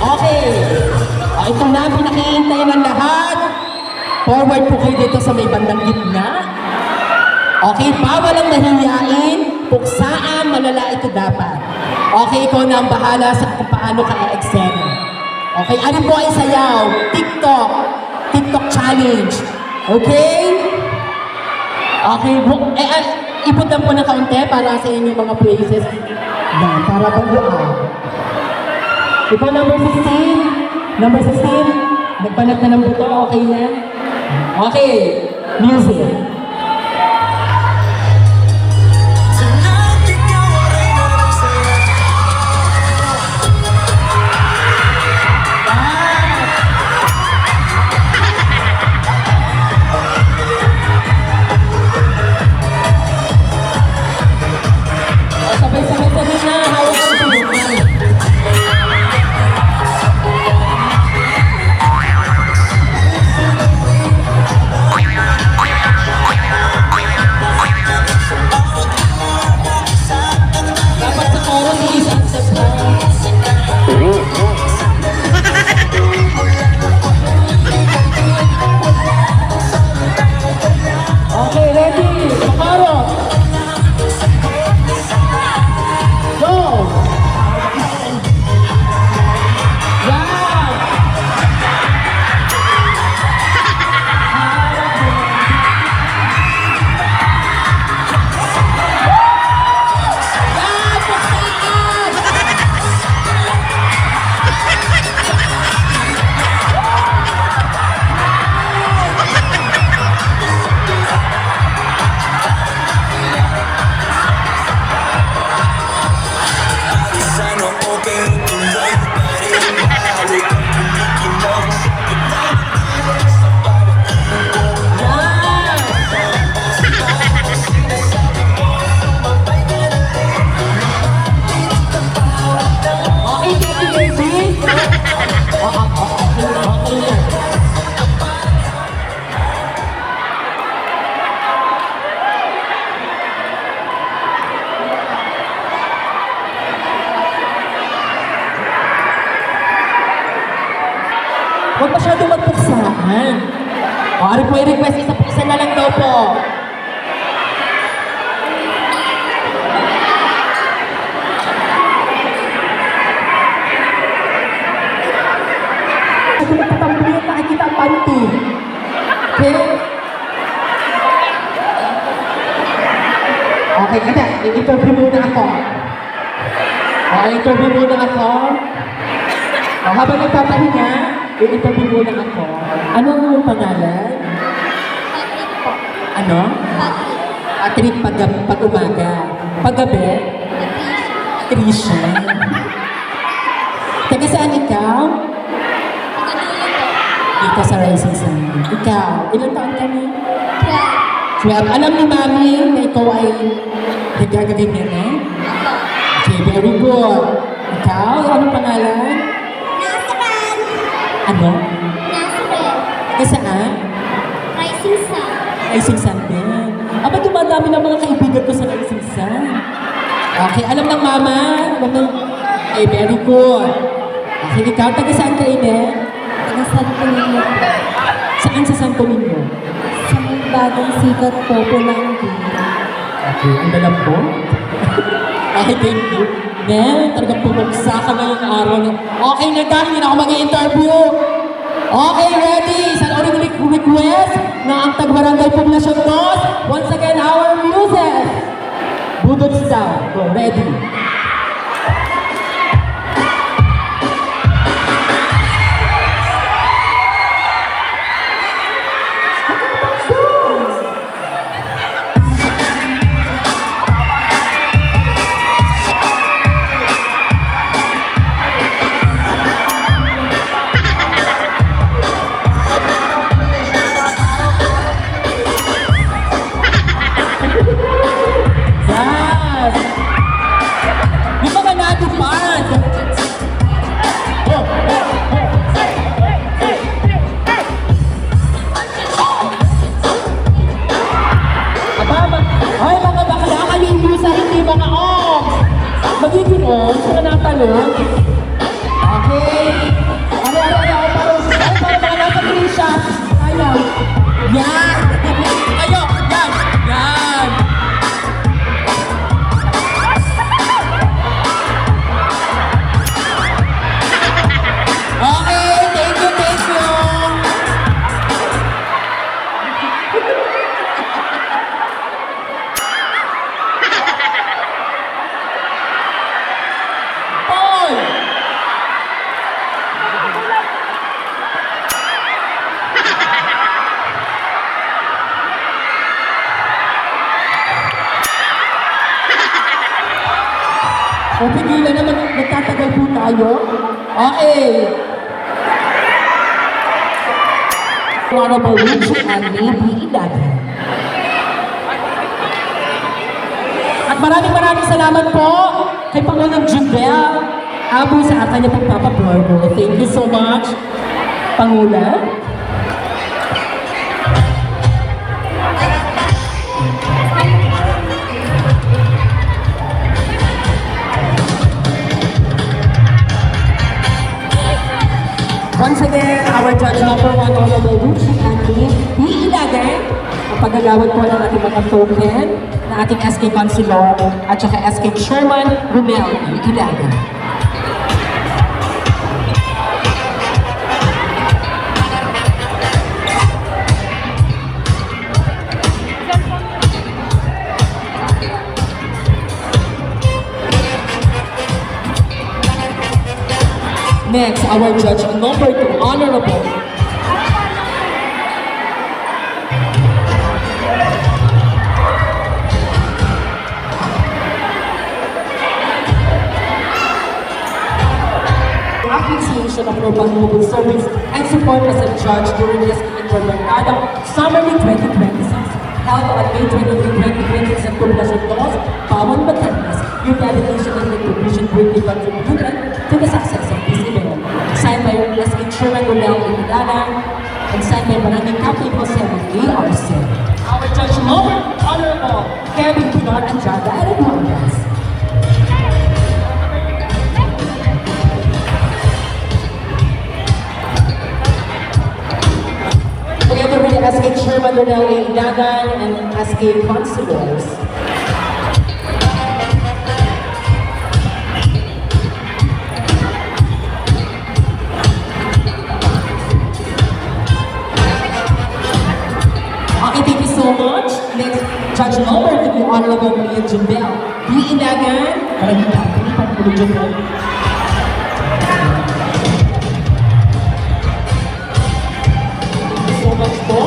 Okay. Ito na, pinakihintay ng lahat. Forward po kayo dito sa may bandang gitna. Okay, bawal ang mahihiyain. Puksaan, malala ito dapat. Okay, ikaw na ang bahala sa kung paano ka i-eksena. Okay, ano po ay sayaw? TikTok challenge. Okay? Okay, iputan po ng kaunti para sa inyong mga praises. Yan, para baguan. Ikaw number 16. Number 16. Nagbanat na ng buto. Okay na? Okay. Music. Sabay-sabay na. Hawak ko sa buhay. Dapat sa chorus, isang step lang. Okay, ready? Makaro. Go! Yan! Yan! Pagsaan! Okay, baby. Okay. Huwag masyadong magpuksaan. O, ari po i-request, isa na lang daw po. Kung nagtatambulit, nakikita ang panty. Okay? Okay, kada, i-interview muna ako. I-interview muna ako. Habang nagpapahinga, i-interview muna ako. Ano ang iyong pangalan? Patrick po. Ano? Patrick. Patrick pag umaga. Paggabi? Trisha. Taga saan ikaw? Pagkadulo po. Dito sa Rising Sun. Ikaw, ilang taon ka na? 12. 12. Alam ni Mami na ikaw ay nagagaganyan na? Ako. Okay, very good. Ikaw, anong pangalan? Nasran. Ano? Nasran. Taga saan? Rising Sun. Rising Sun din. Aba, dumadami ng mga kaibigan ko sa Rising Sun. Okay, alam ng mama. Alam ng... Okay, very good. Okay, ikaw, taga saan ka, Ine? Taga Santo Niño po. Saan sa Santo Niño? Sa may bagong sikat po, Pulangi. Okay, ang dalam po. Okay, thank you. Nel, talagang pumuksa ka ngayong araw. Okay na ka, hindi na ako mag-i-interview. Okay, ready? Sa uling request na ang Tagbarangay Poblacion 2. Once again, our music. Budod style. Go, ready? si mga oms. Magiging oms, sila natanong. Okay. Para mga nasa green shot. Ayaw. Yan. Ayaw. Yan. Okay, thank you. Paul! O, pigilan na, nagtatagal po tayo. Okay. Honorable Richie and Maybe Idagan. At maraming salamat po kay Pangulong Jubel Abu sa atin niya pagpapablog. Thank you so much, Pangulo. Once again, our judge number 1, Honorable Richie Andy, Idagan, ang paggagawad po ng ating mga token na ating SK Councilor at saka SK Chairman Romel Idagan. Next, our judge number 2, Honorable appreciation of your valuable service and support as a judge during this Intermercado Summer League 2026 held on May 23, 2026 at Poblacion 2, Pawon, Batangas. Your dedication and contribution greatly contributed to the success of this event. Signed by SK Chairman Romel Idagan and signed by Barangay Captain Jose A. Arce. Our judge number, Honorable Kevin Pinar Andrada and Eduardas. Together with SK Chairman Romel Idagan and SK Councilors. Thank you so much. Next, Judge number to the Honorable Maria Jubel. Idagan. Maraming Pangulong Jubel. Thank you so much po.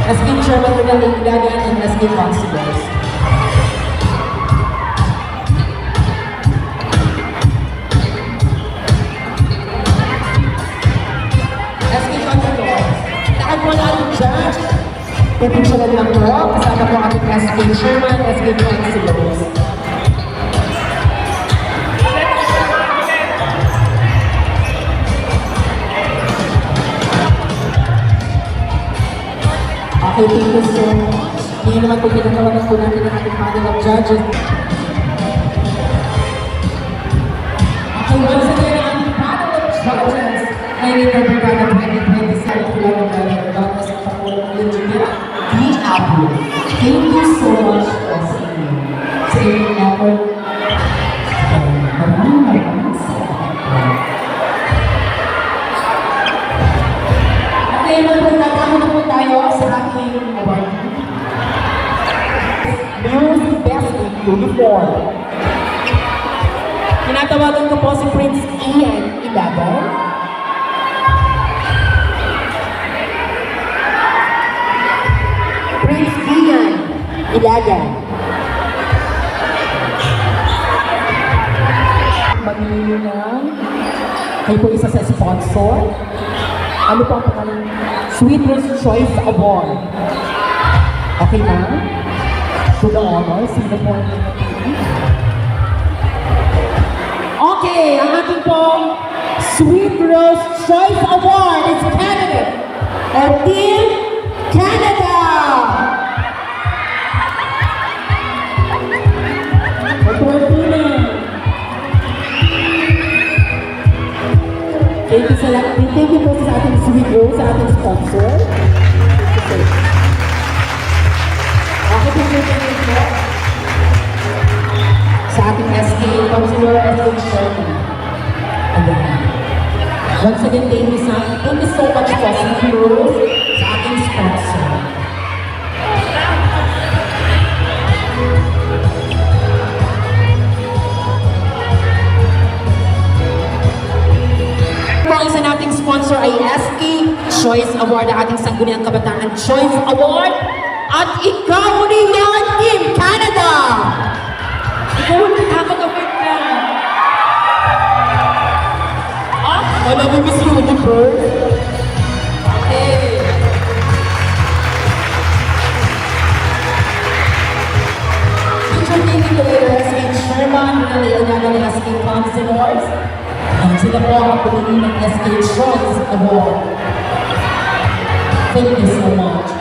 SK Chairman Romel Idagan and SK Councilors. SK Councilors. Lahat po natin judge. Pipicturean lang po, kasama po ating SK Chairman, SK Councilors. Okay, thank you so much. Hindi naman po pinagawa po natin ang ating panel of judges. Okay, once again, ang ating panel of judges ay Intermercado 2027 Kilometer Batas sa Pangulong Jubel. Thank you so much for sa inyong effort. Maraming salamat. Okay, magpagkakamo na po tayo sa aking award. Music Best in Uniform. Tinatawagan ko po si Prince Ian Idagan. Prince Ian Idagan. Mamili ng kayo po isa sa sponsor. Ano po ang pangalan? Sweeter's Choice Award. Okay na? To the honor, sino po ang okay, ang ating pong Sweet Rose Choice Award is candidate or Team Canada! Officer. Okay, pagkakaroon po sa ating SK, Councilor Edwin Sherman. Ayan. Once again, thank you so much po sa sa ating sponsor. Ang isa nating sponsor ay SK Choice Award, ang ating Sangguniang Kabataan Choice Award. At ikaw ni Young Team Canada! Ikaw ang nakakagawin ka. Wala mo Miss Universe? Okay. Picture taking the leader SK Sherman, nalalayanan ng SK Councilors. Sila po ang pumili ng SK Choice Award. Thank you so much.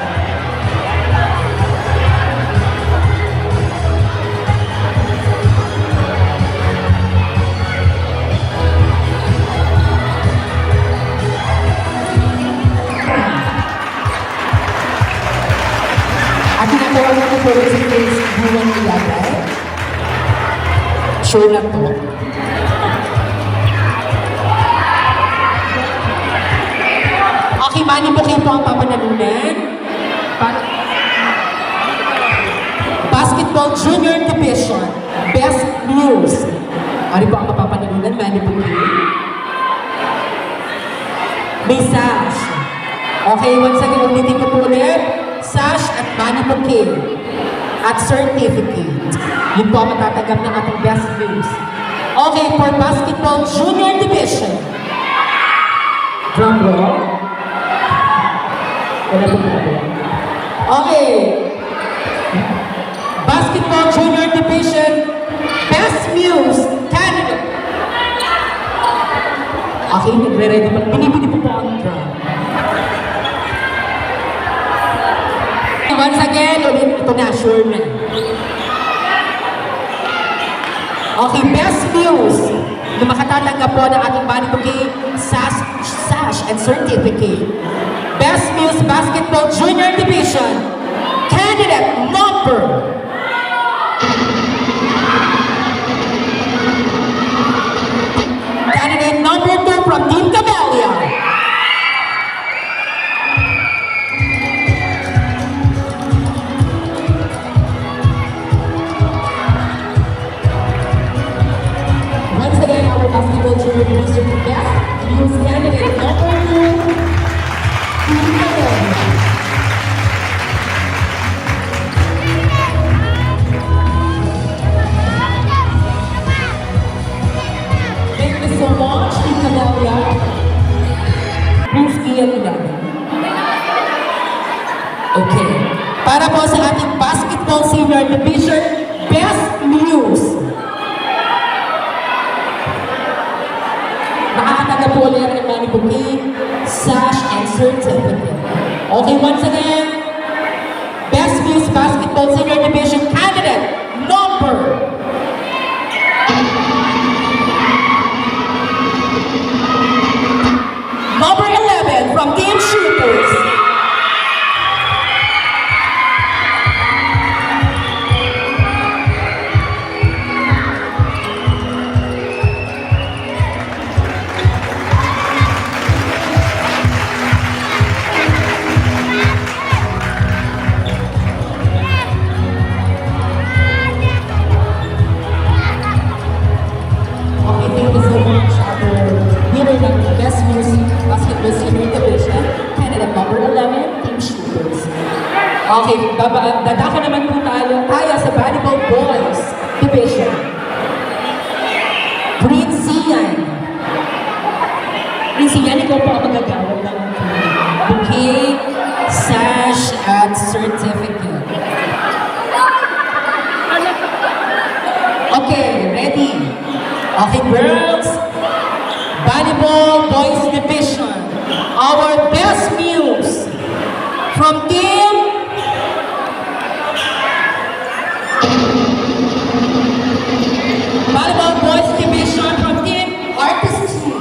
At tinatawagan ko po si Grace Buwan Ilagay. Sure na to. Okay, Manny Bouquet po ang papanalunan. Basketball Junior Division, Best News. Ano po ang mapapanalunan, Manny Bouquet? May sash. Okay, once again, ulitin ko po ulit. Sash at Manny Bouquet. At certificate. Yun po ang matatanggap ng ating Best News. Okay, for Basketball Junior Division. Drum roll. Wala po po. Okay. Basketball Junior Division, Best News, Canada. Okay, nagre-ready pa. Binibili po ang drum. Once again, ulit ito na, sure na. Okay, Best News. Na makatatanggap po ng ating Manny Bouquet, sash and certificate. Best News Basketball Junior Division, candidate number. Candidate number 2 from Team Camellia. Once again, our Basketball Junior Division Best News candidate number 2. Thank you so much, Team Camellia. Please be at Okay. Para po sa ating Basketball Senior Division, Best News. Makakataga po ulit ng Manny Bouquet, sash and certificate. Okay, once again, Best News Basketball Senior Division candidate number. Number 11 from Team Shooters. Okay, thank you so much. Winner ng Best News Basketball Senior Division, candidate number 11, Team Shooters. Okay, dadako naman po tayo sa Volleyball Boys Division. Prince Ian, ikaw po ang magagawad ng bouquet, sash, at certificate. Okay, ready? Okay, girls. Volleyball Boys Division. Our Best News from Team Volleyball Boys Division from Team Artistry.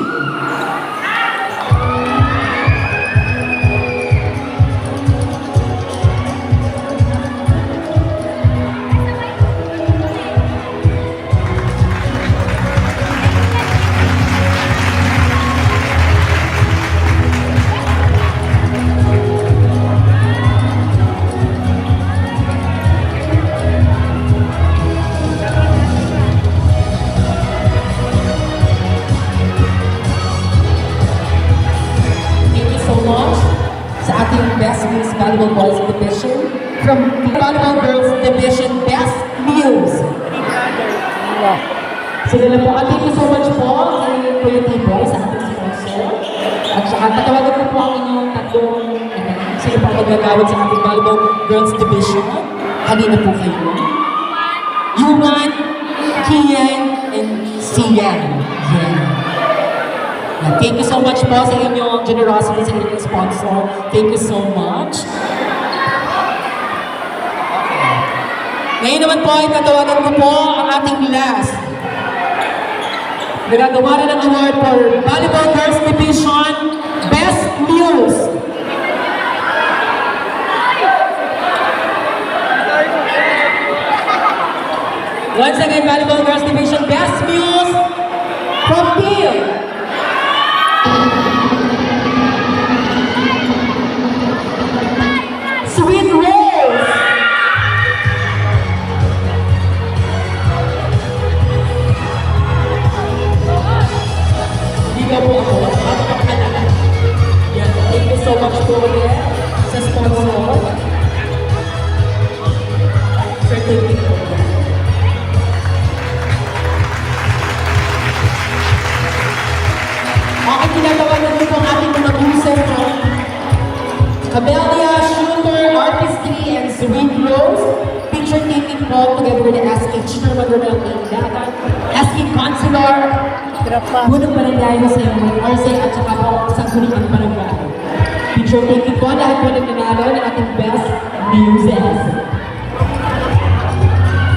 from the Volleyball Girls Division Best News. Sila na po. At thank you so much po kay Kuya T-Boy sa ating sponsor. At saka tatawagan ko po ang inyong tatlong sila po ang magagawad sa ating Volleyball Girls Division. Halina po kayo. Yuman, Kian, and Sian. Thank you so much po sa inyong generosity sa inyong sponsor. Thank you so much. Ngayon naman po ay tatawagan ko po ang ating last. Nagagawa na ng award for Volleyball Girls Division Best News. Once again, Volleyball Girls Division Best News from Team Sweet Rose. Hindi po ako. Yan. Thank you so much po ulit sa sponsor. Certificate po. Okay, tinatawagan ko po ang ating mga user from Cabelia, Shooter, Artistry, and Sweet Rose. Picture taking po together with the SK Chairman Romel Dagat, SK Councilor, Gunong Barangay sa Orsay at saka po sa Kuningan Barangay. Picture taking po, lahat po nagnanalo ng ating best muses.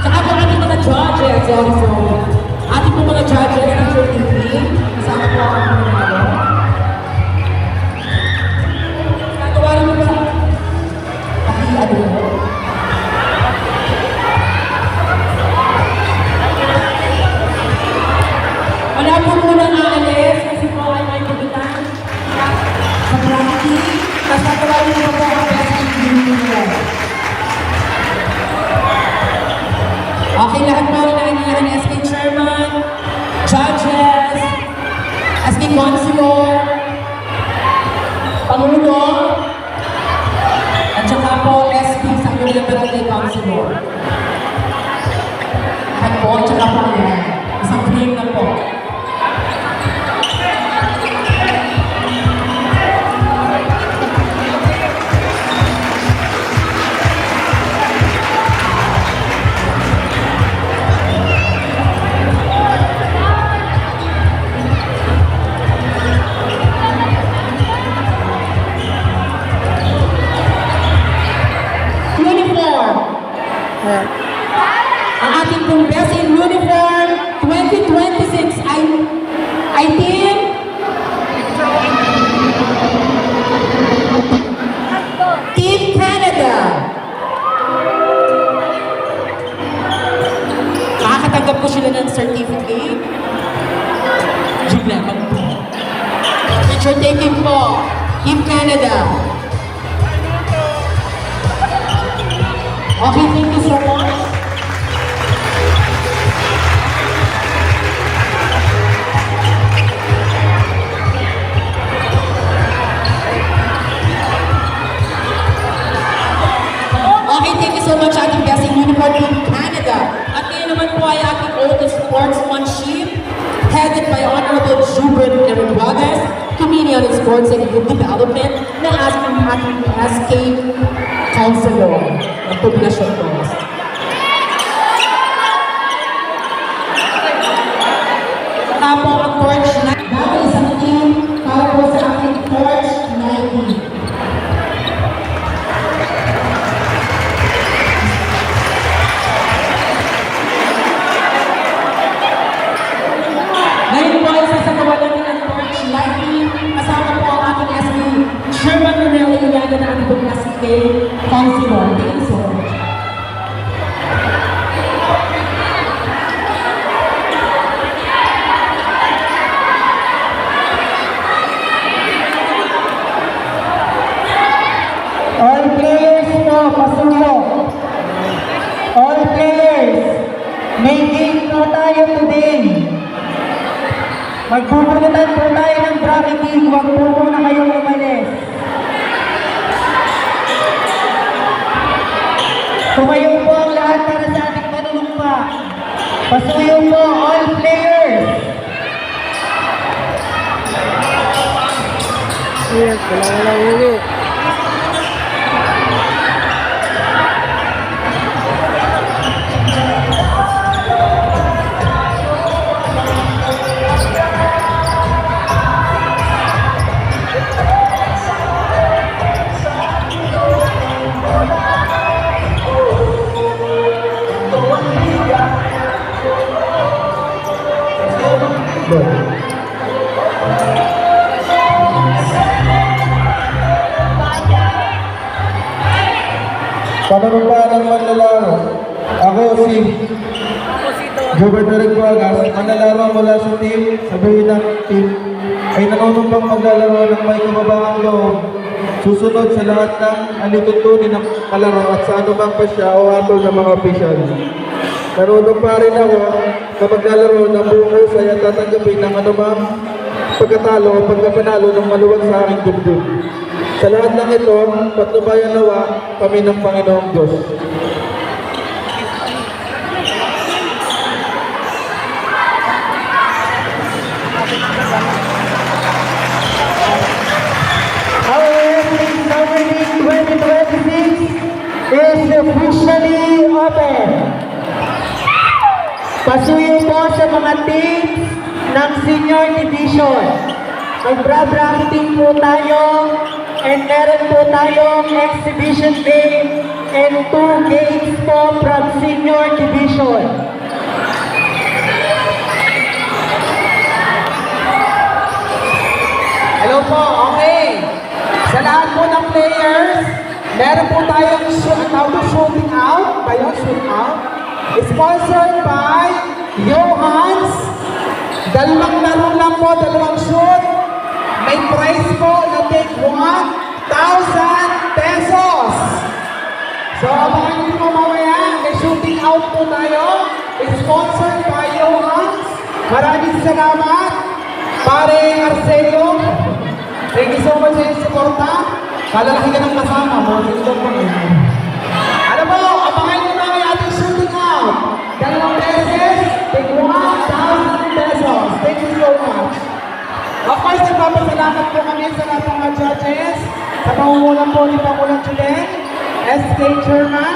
Saka po ating mga judges, ating po mga judges, picture taking, kasama po ang nanalo. Nagawa mo ba? Paki-ano mo? Wala po muna aalis kasi po ay may pugitan sa gravity. Tapos natawagin mo po ang best individual. Okay, lahat po na nangyayari ni SK Chairman, judges, SK Councilor, Pangulo, at saka po SK sa Kuningan Barangay Councilor. At po, at saka po yan. Isang frame na po. Ang ating pong Best in Uniform 2026 ay Team Canada. Makakatanggap po sila ng certificate. Jumlaman po. Picture taking po. Team Canada. Okay, thank you so much. Okay, thank you so much, ating Best in Uniform in Canada. At ngayon naman po ay ating oldest sportsmanship, headed by Honorable Jubert Enriquez, Committee on Sports and Youth Development, na ating SK Councilor ng Poblasyon Dos. Tapo ang torch na dapat isang team para po sa ating torch 90. Ngayon po ay sasagawalan din ang torch 90. Kasama po ang ating SK Chairman Romel Dagat na ating SK Councilor. Thank you so much. All players po, pasulong. All players, may game po tayo today. Magpupunutan po tayo ng bracketing, huwag po muna kayong umalis. Tumayo po ang lahat para sa ating panunumpa. Pasuyo po all players. Yes, wala ulo. Panunumpa ng manlalaro. Ako si Gilbert Regwagas, manlalaro mula sa team, sabihin ng team, ay nanunumpang maglalaro ng may kababaang loob. Susunod sa lahat ng alitutunin ng kalaro at sa anumang pasya o atol ng mga opisyal. Nanunumpa rin ako na maglalaro ng buong husay at tatanggapin ng anumang pagkatalo o pagkapanalo ng maluwag sa aking dibdib. Sa lahat ng ito, patnubayan nawa kami ng Panginoong Diyos. Our wrestling summer league 2026 is officially open. Pasuyo po sa mga teams ng senior division. Magbra-bracketing po tayo and meron po tayong exhibition game and 2 games po from senior division. Hello po, okay. Sa lahat po ng players, meron po tayong shooting out, ba yun? Shoot out? Sponsored by Johans. Dalawang laro lang po, dalawang shoot. May prize po na take 1,000 pesos. So, abangan nyo po mamaya, may shooting out po tayo. Sponsored by Johans. Maraming salamat, pare Arcelo. Thank you so much sa inyong suporta. Kalalaki ka ng kasama mo. Ano po, abangan nyo na yung ating shooting out. Dalawang beses, take 1,000 pesos. Thank you so much. Of course, nagpapasalamat po kami sa lahat ng mga judges, sa pangunguna po ni Pangulong Julen, SK Chairman,